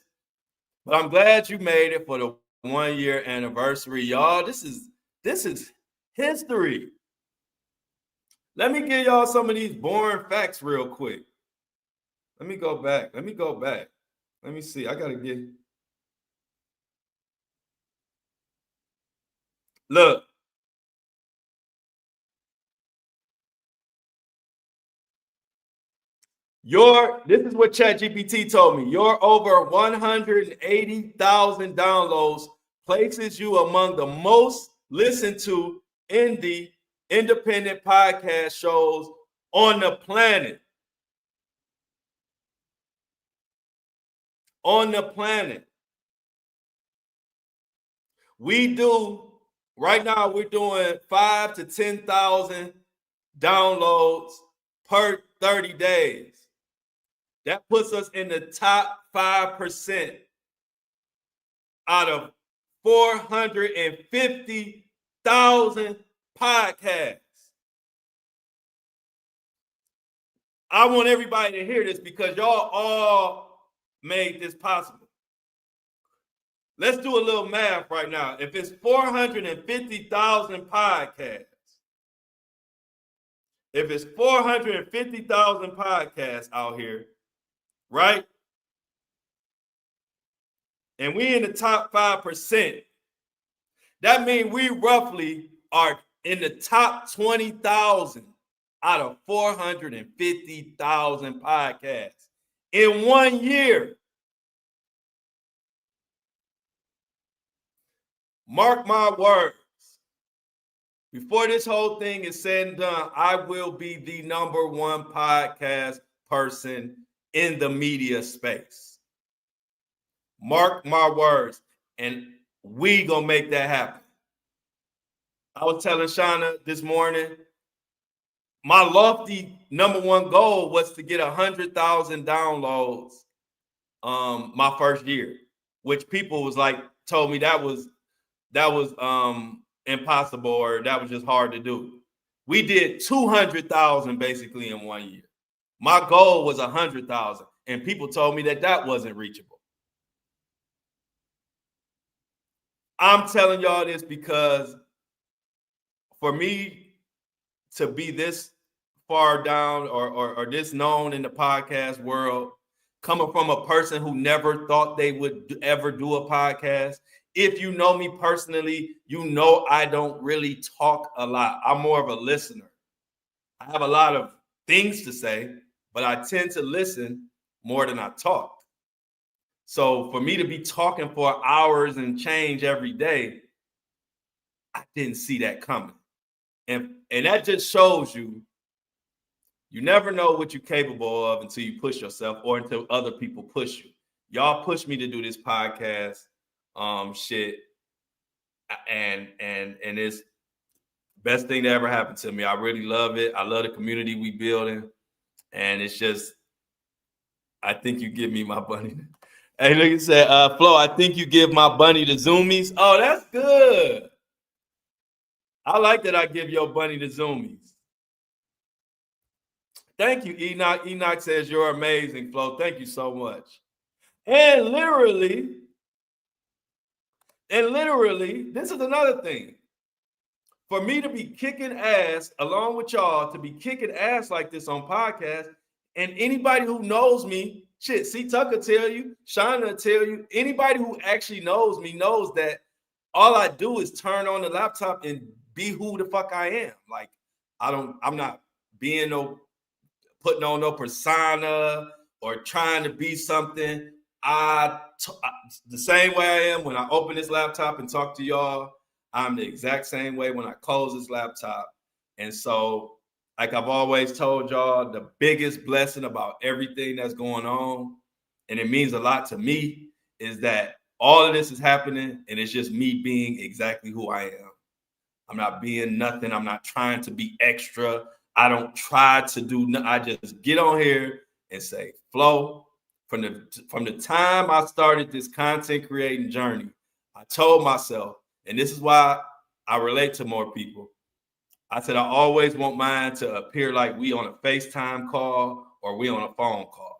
But I'm glad you made it for the 1 year anniversary, y'all. This is history. Let me give y'all some of these boring facts real quick. Let me go back. Let me see. I gotta get. Look. This is what ChatGPT told me. Your over 180,000 downloads places you among the most listened to independent podcast shows on the planet. On the planet. Right now we're doing 5,000 to 10,000 downloads per 30 days. That puts us in the top 5% out of 450,000 podcasts. I want everybody to hear this because y'all all made this possible. Let's do a little math right now. If it's 450,000 podcasts, if it's 450,000 podcasts out here, right? And we in the top 5%, that means we roughly are in the top 20,000 out of 450,000 podcasts in 1 year. Mark my words. Before this whole thing is said and done, I will be the #1 podcast person in the media space. Mark my words, and we gonna make that happen. I was telling Shauna this morning, my lofty #1 goal was to get 100,000 downloads my first year, which people was like told me that was impossible, or that was just hard to do. We did 200,000 basically in 1 year. My goal was 100,000, and people told me that wasn't reachable. I'm telling y'all this because for me to be this far down or this known in the podcast world, coming from a person who never thought they would ever do a podcast. If you know me personally, you know I don't really talk a lot. I'm more of a listener. I have a lot of things to say, but I tend to listen more than I talk. So for me to be talking for hours and change every day, I didn't see that coming. And that just shows you never know what you're capable of until you push yourself or until other people push you. Y'all pushed me to do this podcast shit. And it's best thing that ever happened to me. I really love it. I love the community we building. And it's just, I think you give me my bunny. Hey, look, it said, Flo, I think you give my bunny the zoomies. Oh, that's good. I like that I give your bunny the zoomies. Thank you, Enoch. Enoch says you're amazing, Flo. Thank you so much. And literally, this is another thing. For me to be kicking ass along with y'all, to be kicking ass like this on podcasts, and anybody who knows me, shit, C Tucker tell you, Shauna tell you, anybody who actually knows me knows that all I do is turn on the laptop and be who the fuck I am. Like, I'm not being putting on no persona or trying to be something. The same way I am when I open this laptop and talk to y'all, I'm the exact same way when I close this laptop. And so, like I've always told y'all, the biggest blessing about everything that's going on, and it means a lot to me, is that all of this is happening and it's just me being exactly who I am. I'm not being nothing. I'm not trying to be extra. I don't try to do nothing. I just get on here and say, Flo, from the time I started this content creating journey, I told myself, and this is why I relate to more people. I said, I always want mine to appear like we on a FaceTime call or we on a phone call.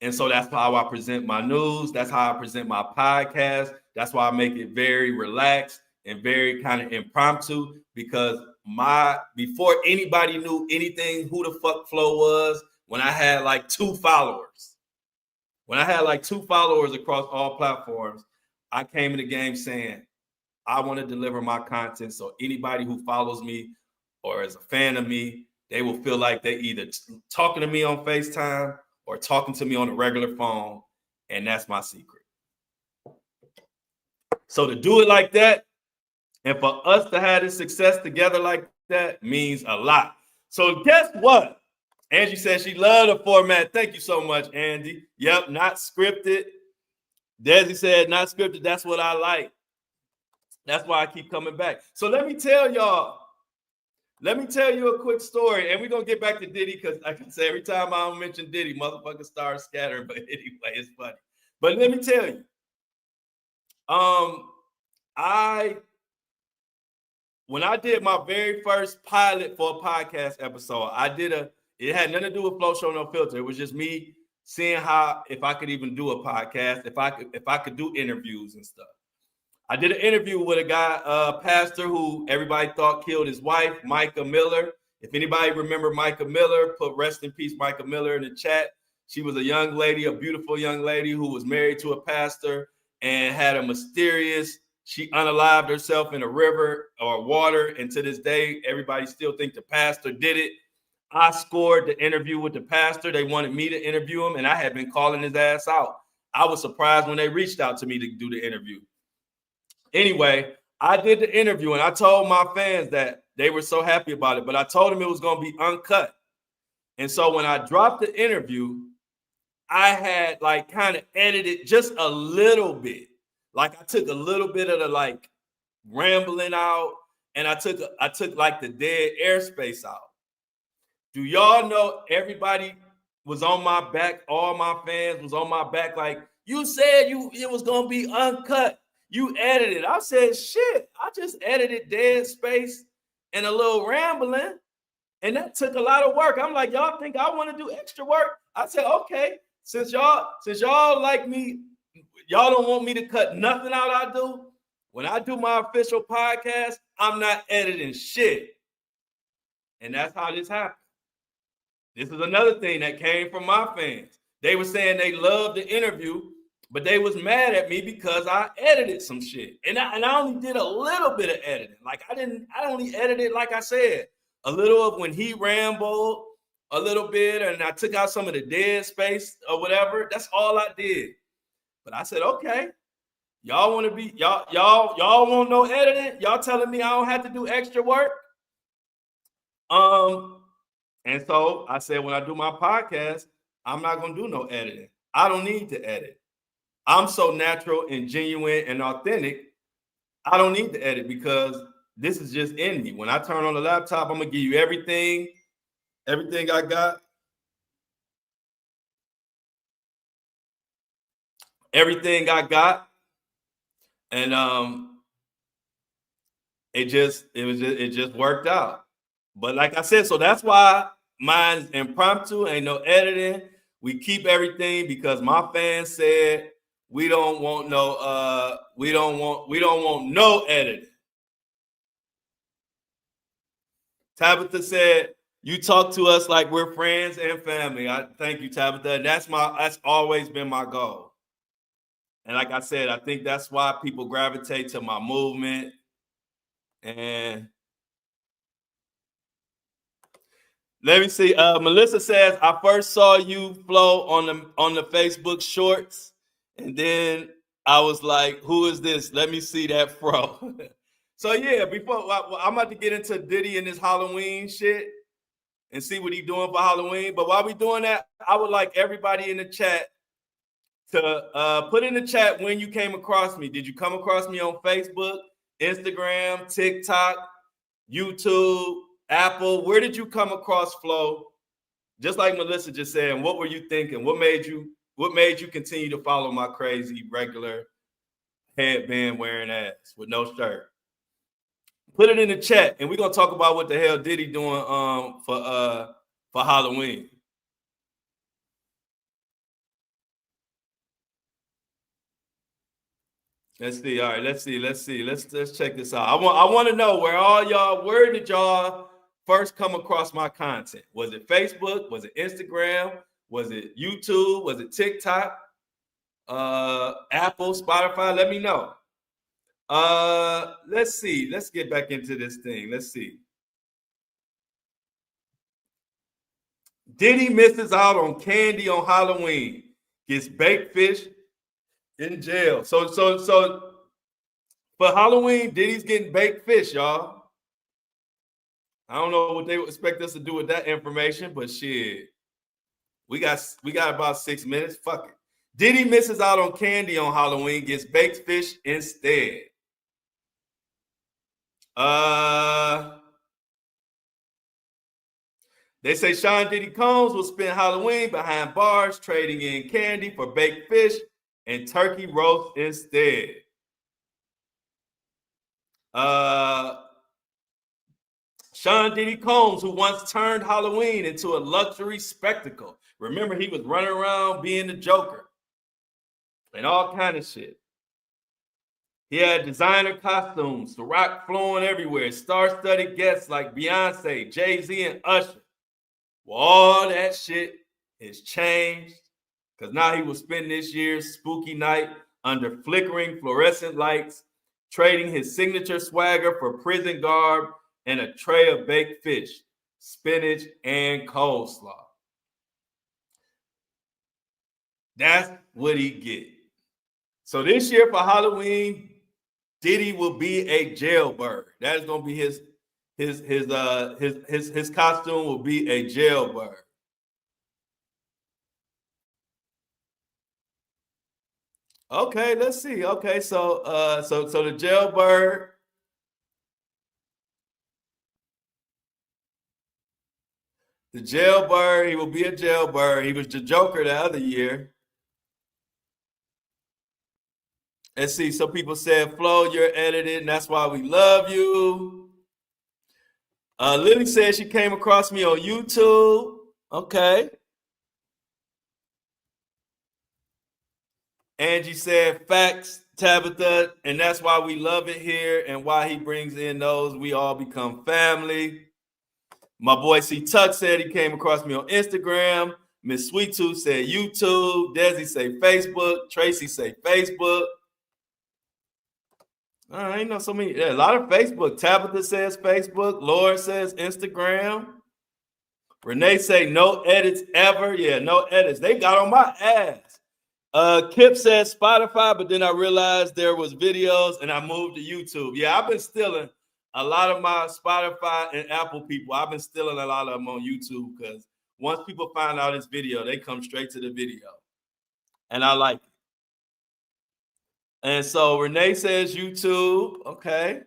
And so that's how I present my news. That's how I present my podcast. That's why I make it very relaxed and very kind of impromptu, because before anybody knew anything who the fuck Flo was, when I had like 2 followers, across all platforms, I came in the game saying, I want to deliver my content so anybody who follows me or is a fan of me, they will feel like they either talking to me on FaceTime or talking to me on a regular phone. And that's my secret. So to do it like that, and for us to have this success together like that, means a lot. So guess what? Angie said she loved the format. Thank you so much, Andy. Yep, not scripted. Desi said not scripted. That's what I like. That's why I keep coming back. So let me tell y'all, Let me tell you a quick story, and we're gonna get back to Diddy because, like I say, every time I mention Diddy, motherfuckers start scattering. But anyway, it's funny. But let me tell you, I when I did my very first pilot for a podcast episode, it had nothing to do with Flo Show No Filter. It was just me seeing if I could even do a podcast, if I could do interviews and stuff. I did an interview with a guy, pastor who everybody thought killed his wife, Micah Miller. If anybody remember Micah Miller, put rest in peace Micah Miller in the chat. She was a young lady, a beautiful young lady who was married to a pastor and had she unalived herself in a river or water. And to this day, everybody still think the pastor did it. I scored the interview with the pastor. They wanted me to interview him, and I had been calling his ass out. I was surprised when they reached out to me to do the interview. Anyway, I did the interview and I told my fans that they were so happy about it, but I told them it was going to be uncut. And so when I dropped the interview, I had like kind of edited just a little bit. Like I took a little bit of the like rambling out, and I took like the dead airspace out. Do y'all know everybody was on my back? All my fans was on my back. Like, you said it was going to be uncut. You edited. I said, shit, I just edited dead space and a little rambling. And that took a lot of work. I'm like, y'all think I want to do extra work? I said, okay, since y'all like me, y'all don't want me to cut nothing out I do. When I do my official podcast, I'm not editing shit. And that's how this happened. This is another thing that came from my fans. They were saying they loved the interview, but they was mad at me because I edited some shit. And I only did a little bit of editing. Like I only edited, like I said, a little of when he rambled, a little bit, and I took out some of the dead space or whatever. That's all I did. But I said, okay, y'all want to be, y'all want no editing? Y'all telling me I don't have to do extra work? And so I said, when I do my podcast, I'm not going to do no editing. I don't need to edit. I'm so natural and genuine and authentic. I don't need to edit because this is just in me. When I turn on the laptop, I'm going to give you everything I got. Everything I got. And it just worked out. But like I said, so that's why mine's impromptu, ain't no editing. We keep everything because my fans said we don't want no editing. Tabitha said, you talk to us like we're friends and family. I thank you, Tabitha. That's always been my goal. And like I said, I think that's why people gravitate to my movement. And let me see. Melissa says, I first saw you, Flo, on the Facebook shorts. And then I was like, who is this? Let me see that fro. So yeah, I'm about to get into Diddy and this Halloween shit and see what he's doing for Halloween. But while we doing that, I would like everybody in the chat to put in the chat when you came across me. Did you come across me on Facebook, Instagram, TikTok, YouTube, Apple? Where did you come across Flo? Just like Melissa just said, and what were you thinking? What made you continue to follow my crazy regular headband wearing ass with no shirt? Put it in the chat, and we're gonna talk about what the hell Diddy doing for Halloween. Let's see. All right, let's see. Let's check this out. I want to know where did y'all first come across my content? Was it Facebook? Was it Instagram? Was it YouTube? Was it TikTok? Apple, Spotify? Let me know. Let's see. Let's get back into this thing. Let's see. Diddy misses out on candy on Halloween. Gets baked fish in jail. So for Halloween, Diddy's getting baked fish, y'all. I don't know what they would expect us to do with that information, but shit. We got about 6 minutes. Fuck it. Diddy misses out on candy on Halloween, gets baked fish instead. They say Sean Diddy Combs will spend Halloween behind bars trading in candy for baked fish and turkey roast instead. Sean Diddy Combs, who once turned Halloween into a luxury spectacle. Remember, he was running around being the Joker and all kind of shit. He had designer costumes, the rock flowing everywhere, star-studded guests like Beyonce, Jay-Z, and Usher. Well, all that shit has changed because now he will spend this year's spooky night under flickering fluorescent lights, trading his signature swagger for prison garb and a tray of baked fish, spinach, and coleslaw. That's what he get. So this year for Halloween, Diddy will be a jailbird. That is gonna be his costume will be a jailbird. Okay, let's see. Okay, so the jailbird. The jailbird, he will be a jailbird. He was the Joker the other year. Let's see. Some people said, Flo, you're edited, and that's why we love you. Lily said she came across me on YouTube. Okay. Angie said, facts, Tabitha, and that's why we love it here and why he brings in those. We all become family. My boy C. Tuck said he came across me on Instagram. Miss Sweet Tooth said YouTube. Desi say Facebook. Tracy say Facebook. I know so many. Yeah, a lot of Facebook. Tabitha says Facebook. Laura says Instagram. Renee say no edits ever. Yeah, no edits. They got on my ass. Kip says Spotify, but then I realized there was videos and I moved to YouTube. Yeah, I've been stealing a lot of my Spotify and Apple people. I've been stealing a lot of them on YouTube because once people find out this video, they come straight to the video. And I like it. And so Renee says YouTube. Okay.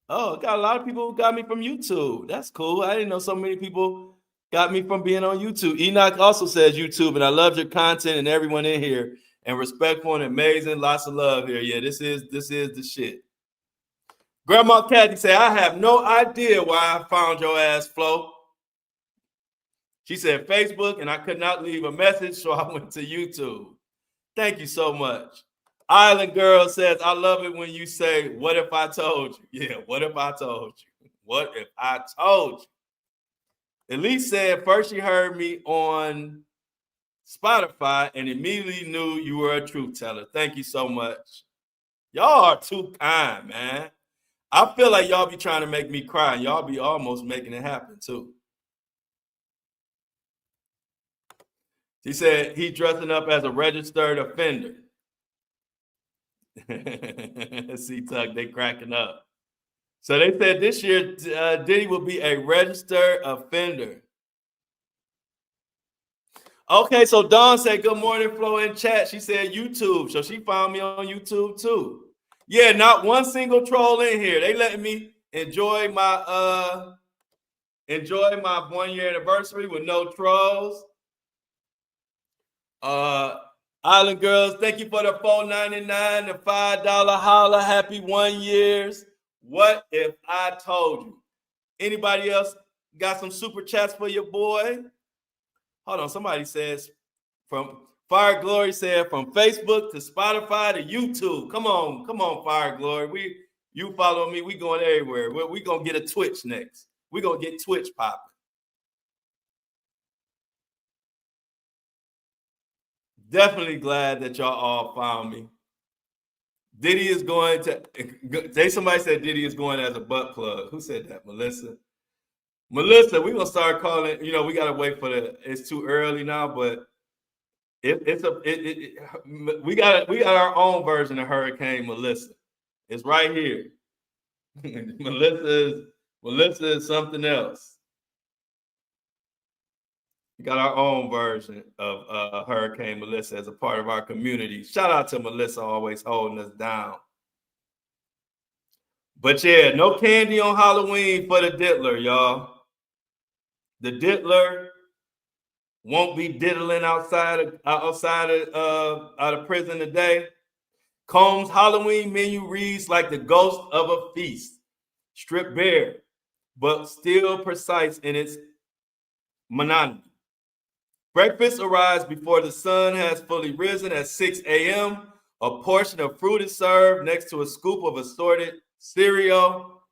Oh, got a lot of people who got me from YouTube. That's cool. I didn't know so many people got me from being on YouTube. Enoch also says YouTube, and I love your content and everyone in here. And respectful and amazing. Lots of love here. Yeah, this is the shit. Grandma Kathy said, I have no idea why I found your ass, Flo. She said Facebook, and I could not leave a message, so I went to YouTube. Thank you so much. Island Girl says, I love it when you say, what if I told you? Yeah, what if I told you? What if I told you? Elise said, first she heard me on Spotify and immediately knew you were a truth teller. Thank you so much. Y'all are too kind, man. I feel like y'all be trying to make me cry, and y'all be almost making it happen, too. She said he's dressing up as a registered offender. See, Tuck, they cracking up. So they said this year Diddy will be a registered offender. Okay, so Dawn said good morning, Flo, in chat. She said YouTube, so she found me on YouTube too. Yeah, not one single troll in here. They letting me enjoy my 1 year anniversary with no trolls. Island Girls, thank you for the $4.99, the $5 holla. Happy 1 years. What if I told you? Anybody else got some super chats for your boy? Hold on, somebody says from Fire Glory said from Facebook to Spotify to YouTube. Come on, Fire Glory. You follow me, we going everywhere. We gonna get a Twitch next. We gonna get Twitch popping. Definitely glad that y'all all found me. Diddy is going to, somebody said Diddy is going as a butt plug. Who said that? Melissa? Melissa, we're going to start calling, we got to wait for it's too early now, but we got our own version of Hurricane Melissa. It's right here. Melissa is something else. We got our own version of Hurricane Melissa as a part of our community. Shout out to Melissa, always holding us down. But yeah, no candy on Halloween for the diddler, y'all. The diddler won't be diddling outside of prison today. Combs' Halloween menu reads like the ghost of a feast, stripped bare, but still precise in its monotony. Breakfast arrives before the sun has fully risen at 6 a.m. A portion of fruit is served next to a scoop of assorted cereal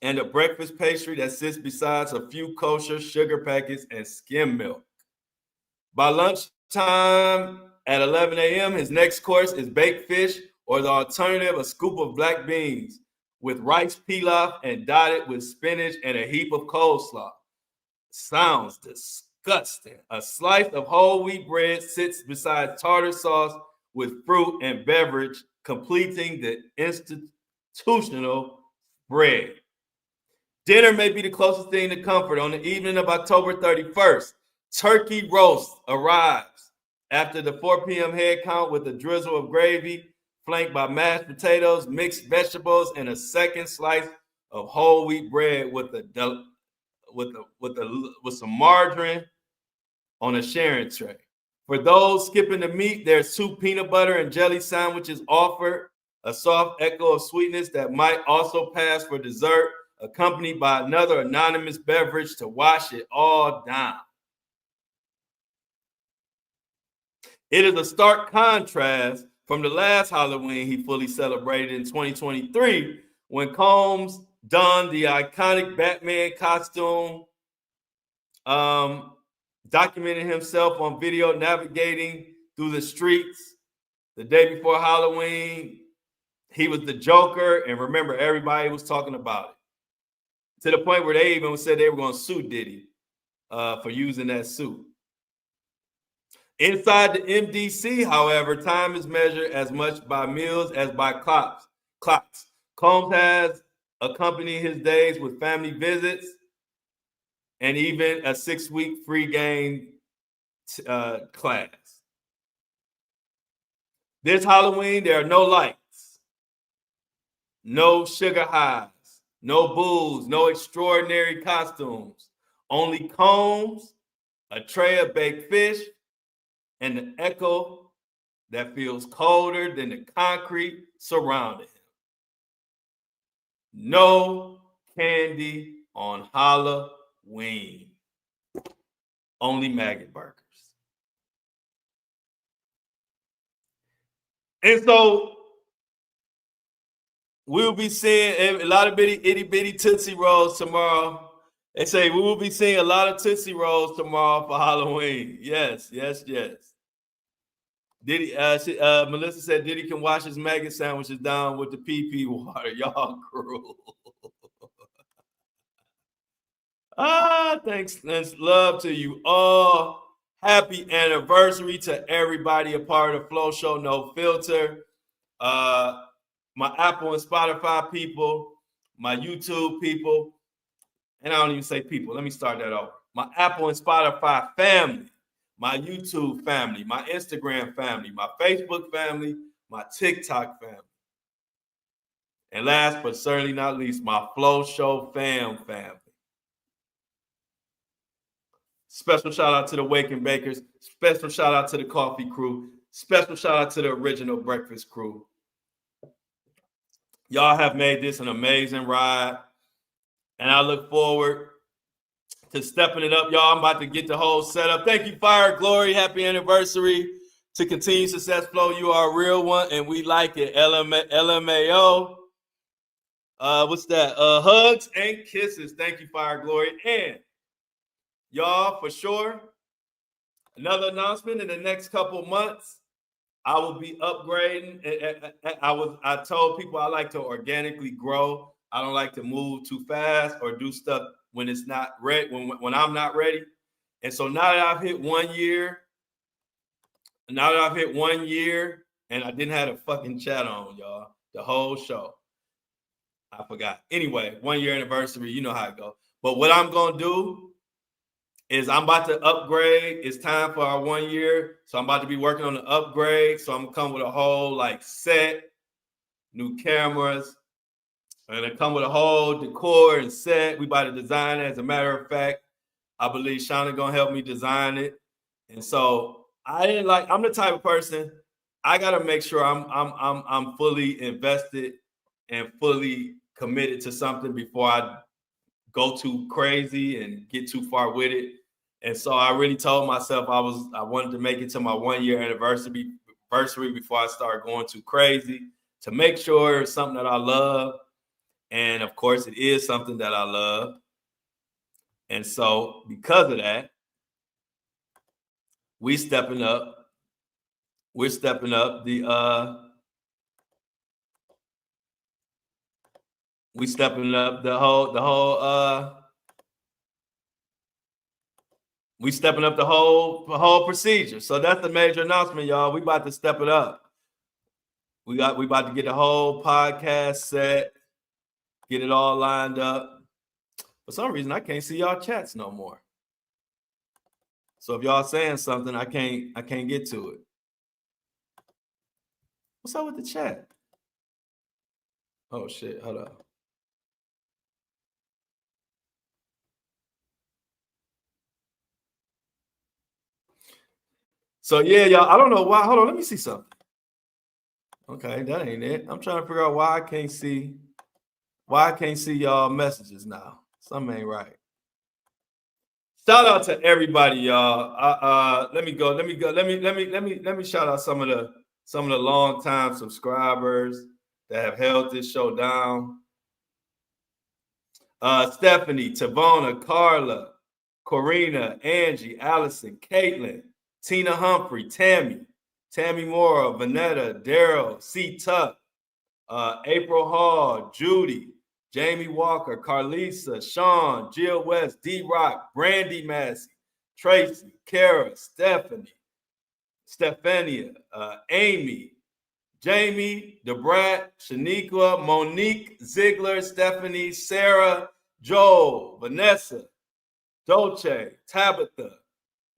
and a breakfast pastry that sits beside a few kosher sugar packets and skim milk. By lunchtime at 11 a.m., his next course is baked fish, or the alternative, a scoop of black beans with rice pilaf and dotted with spinach and a heap of coleslaw. Sounds disgusting. A slice of whole wheat bread sits beside tartar sauce with fruit and beverage, completing the institutional bread. Dinner may be the closest thing to comfort. On the evening of October 31st, turkey roast arrives after the 4 p.m. head count with a drizzle of gravy, flanked by mashed potatoes, mixed vegetables, and a second slice of whole wheat bread with some margarine on a sharing tray. For those skipping the meat, there's 2 peanut butter and jelly sandwiches offered, a soft echo of sweetness that might also pass for dessert, accompanied by another anonymous beverage to wash it all down. It is a stark contrast from the last Halloween he fully celebrated in 2023, when Combs donned the iconic Batman costume, documenting himself on video navigating through the streets the day before Halloween. He was the Joker, and remember, everybody was talking about it, to the point where they even said they were going to sue Diddy for using that suit. Inside the MDC, however, time is measured as much by meals as by clocks. Combs has accompanied his days with family visits and even a 6-week free game class. This Halloween, there are no lights, no sugar highs, no booze, no extraordinary costumes. Only Combs, a tray of baked fish, and the echo that feels colder than the concrete surrounding him. No candy on Halloween. Only maggot burgers. And so we'll be seeing a lot of itty bitty Tootsie Rolls tomorrow. They say we will be seeing a lot of Tootsie Rolls tomorrow for Halloween. Yes. Diddy, Melissa said Diddy can wash his maggot sandwiches down with the PP water. Y'all cruel. Thanks. Love to you all. Happy anniversary to everybody a part of Flo Show No Filter. My Apple and Spotify people, my YouTube people, and I don't even say people. Let me start that over. My Apple and Spotify family, my YouTube family, my Instagram family, my Facebook family, my TikTok family. And last but certainly not least, my Flo Show family. Special shout out to the Wake and Bakers. Special shout out to the Coffee Crew. Special shout out to the Original Breakfast Crew. Y'all have made this an amazing ride, and I look forward to stepping it up. Y'all, I'm about to get the whole setup. Thank you, Fire Glory. Happy anniversary. To continue success, Flo, you are a real one, and we like it. LMAO. What's that? Hugs and kisses. Thank you, Fire Glory. And y'all, for sure, another announcement in the next couple months. I will be upgrading. I told people I like to organically grow. I don't like to move too fast or do stuff when it's not ready, when I'm not ready. And so now that I've hit 1 year, and I didn't have a fucking chat on, y'all, the whole show. I forgot. Anyway, 1 year anniversary, you know how it goes. But what I'm going to do is I'm about to upgrade. It's time for our 1 year. So I'm about to be working on the upgrade. So I'm going to come with a whole set, new cameras, And it come with a whole decor and set. We about to design it. As a matter of fact, I believe Shauna gonna help me design it. And so I'm the type of person, I gotta make sure I'm fully invested and fully committed to something before I go too crazy and get too far with it. And so I really told myself I wanted to make it to my 1 year anniversary before I start going too crazy, to make sure it's something that I love. And of course, it is something that I love. And so because of that, we're stepping up the we stepping up the whole we stepping up the whole procedure. So that's the major announcement, y'all. We about to step it up. We about to get the whole podcast set, get it all lined up. For some reason, I can't see y'all chats no more. So if y'all saying something, I can't get to it. What's up with the chat? Oh shit, hold up. So yeah, y'all, I don't know why. Hold on, let me see something. Okay, that ain't it. I'm trying to figure out why I can't see y'all messages now. Something ain't right. Shout out to everybody, y'all. Let me shout out some of the long time subscribers that have held this show down. Stephanie, Tavona, Carla, Corina, Angie, Allison, Caitlin, Tina Humphrey, Tammy Mora, Vanetta, Daryl, C. Tuck, April Hall, Judy, Jamie Walker, Carlisa, Sean, Jill West, D Rock, Brandy Massey, Tracy, Kara, Stephania, Amy, Jamie, Debrat, Shaniqua, Monique, Ziegler, Stephanie, Sarah, Joel, Vanessa, Dolce, Tabitha,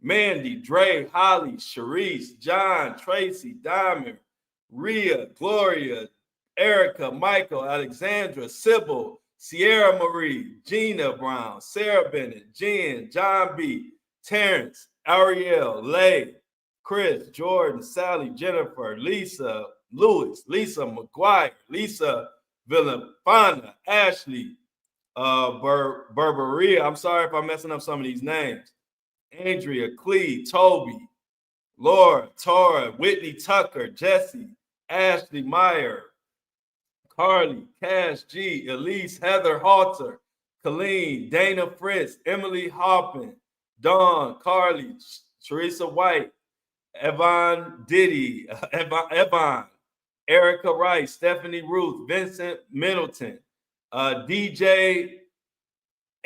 Mandy, Dre, Holly, Sharice, John, Tracy, Diamond, Rhea, Gloria, Erica, Michael, Alexandra, Sybil, Sierra Marie, Gina Brown, Sarah Bennett, Jen, John B., Terrence, Ariel, Lay, Chris, Jordan, Sally, Jennifer, Lisa, Lewis, Lisa McGuire, Lisa Villafana, Ashley, Berberia. I'm sorry if I'm messing up some of these names. Andrea, Clee, Toby, Laura, Tora, Whitney Tucker, Jesse, Ashley Meyer, Carly, Cash G, Elise, Heather Halter, Colleen, Dana Fritz, Emily Hoppin, Dawn, Carly, Teresa White, Evan Diddy, Evan, Erica Rice, Stephanie Ruth, Vincent Middleton, DJ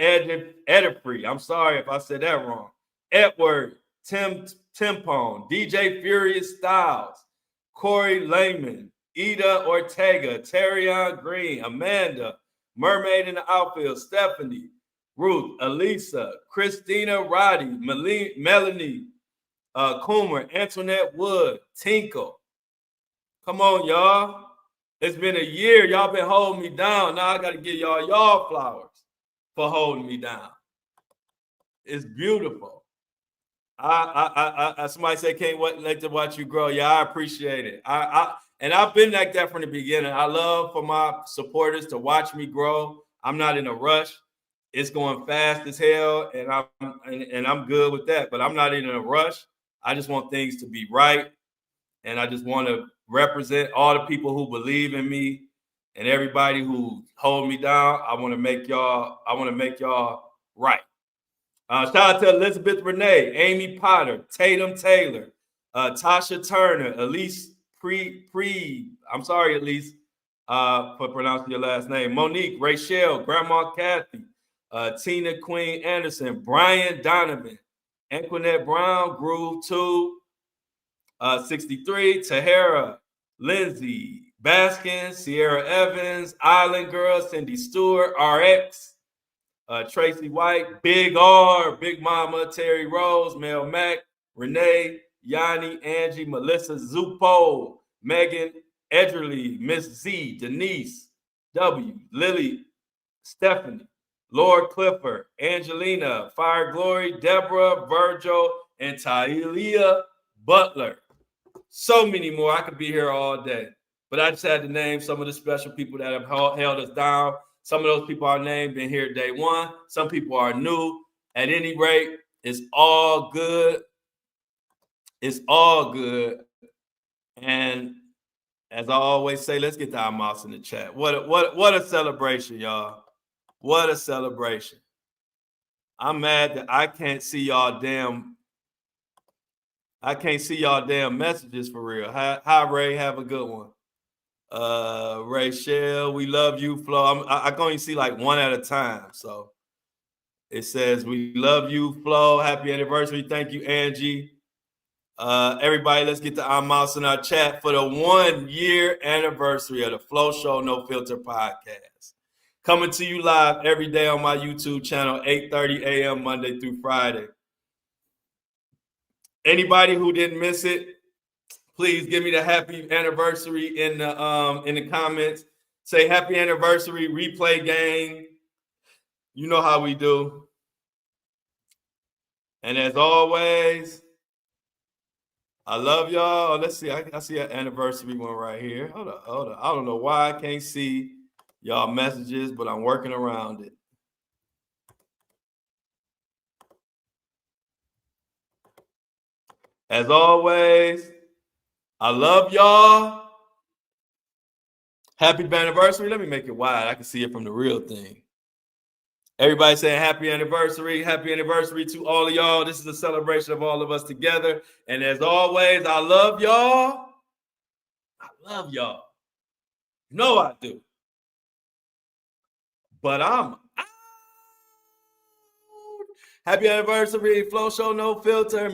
Edifree. I'm sorry if I said that wrong. Edward, Timpone, DJ Furious Styles, Corey Lehman, Ida Ortega, Terrion Green, Amanda, Mermaid in the Outfield, Stephanie, Ruth, Elisa, Christina Roddy, Melanie, Coomer, Antoinette Wood, Tinkle. Come on, y'all. It's been a year. Y'all been holding me down. Now I got to give y'all flowers for holding me down. It's beautiful. I somebody say can't wait to watch you grow. Yeah, I appreciate it. And I've been like that from the beginning. I love for my supporters to watch me grow. I'm not in a rush. It's going fast as hell, and I'm good with that. But I'm not in a rush. I just want things to be right, and I just want to represent all the people who believe in me and everybody who hold me down. I want to make y'all right. Shout out to Elizabeth Renee, Amy Potter, Tatum Taylor, Tasha Turner, Elise I'm sorry, Elise, for pronouncing your last name. Monique, Rachel, Grandma Kathy, Tina Queen Anderson, Brian Donovan, Anquinette Brown, Groove 2, 63, Tahara, Lindsay, Baskin, Sierra Evans, Island Girl, Cindy Stewart, RX, Tracy White, Big R, Big Mama, Terry Rose, Mel Mack, Renee, Yanni, Angie, Melissa Zupo, Megan, Edgerly, Miss Z, Denise, W, Lily, Stephanie, Lord Clifford, Angelina, Fire Glory, Deborah, Virgil, and Thalia Butler. So many more. I could be here all day. But I just had to name some of the special people that have held us down. Some of those people are named, been here day one. Some people are new. At any rate, it's all good. It's all good. And as I always say, let's get to our mouse in the chat. What a celebration, y'all. What a celebration. I'm mad that I can't see y'all damn messages for real. Hi Ray, have a good one. Rachel, we love you, Flo. I can only see like one at a time. So it says, we love you, Flo. Happy anniversary. Thank you, Angie. Everybody, let's get to our mouse in our chat for the 1 year anniversary of the Flo Show No Filter podcast. Coming to you live every day on my YouTube channel, 8:30 a.m. Monday through Friday. Anybody who didn't miss it, please give me the happy anniversary in the comments. Say happy anniversary, replay gang. You know how we do. And as always, I love y'all. Let's see. I see an anniversary one right here. Hold on. I don't know why I can't see y'all messages, but I'm working around it. As always, I love y'all. Happy anniversary. Let me make it wide. I can see it from the real thing. Everybody saying happy anniversary. Happy anniversary to all of y'all. This is a celebration of all of us together. And as always, I love y'all. I love y'all. You know I do. But I'm out. Happy anniversary, Flo Show No Filter.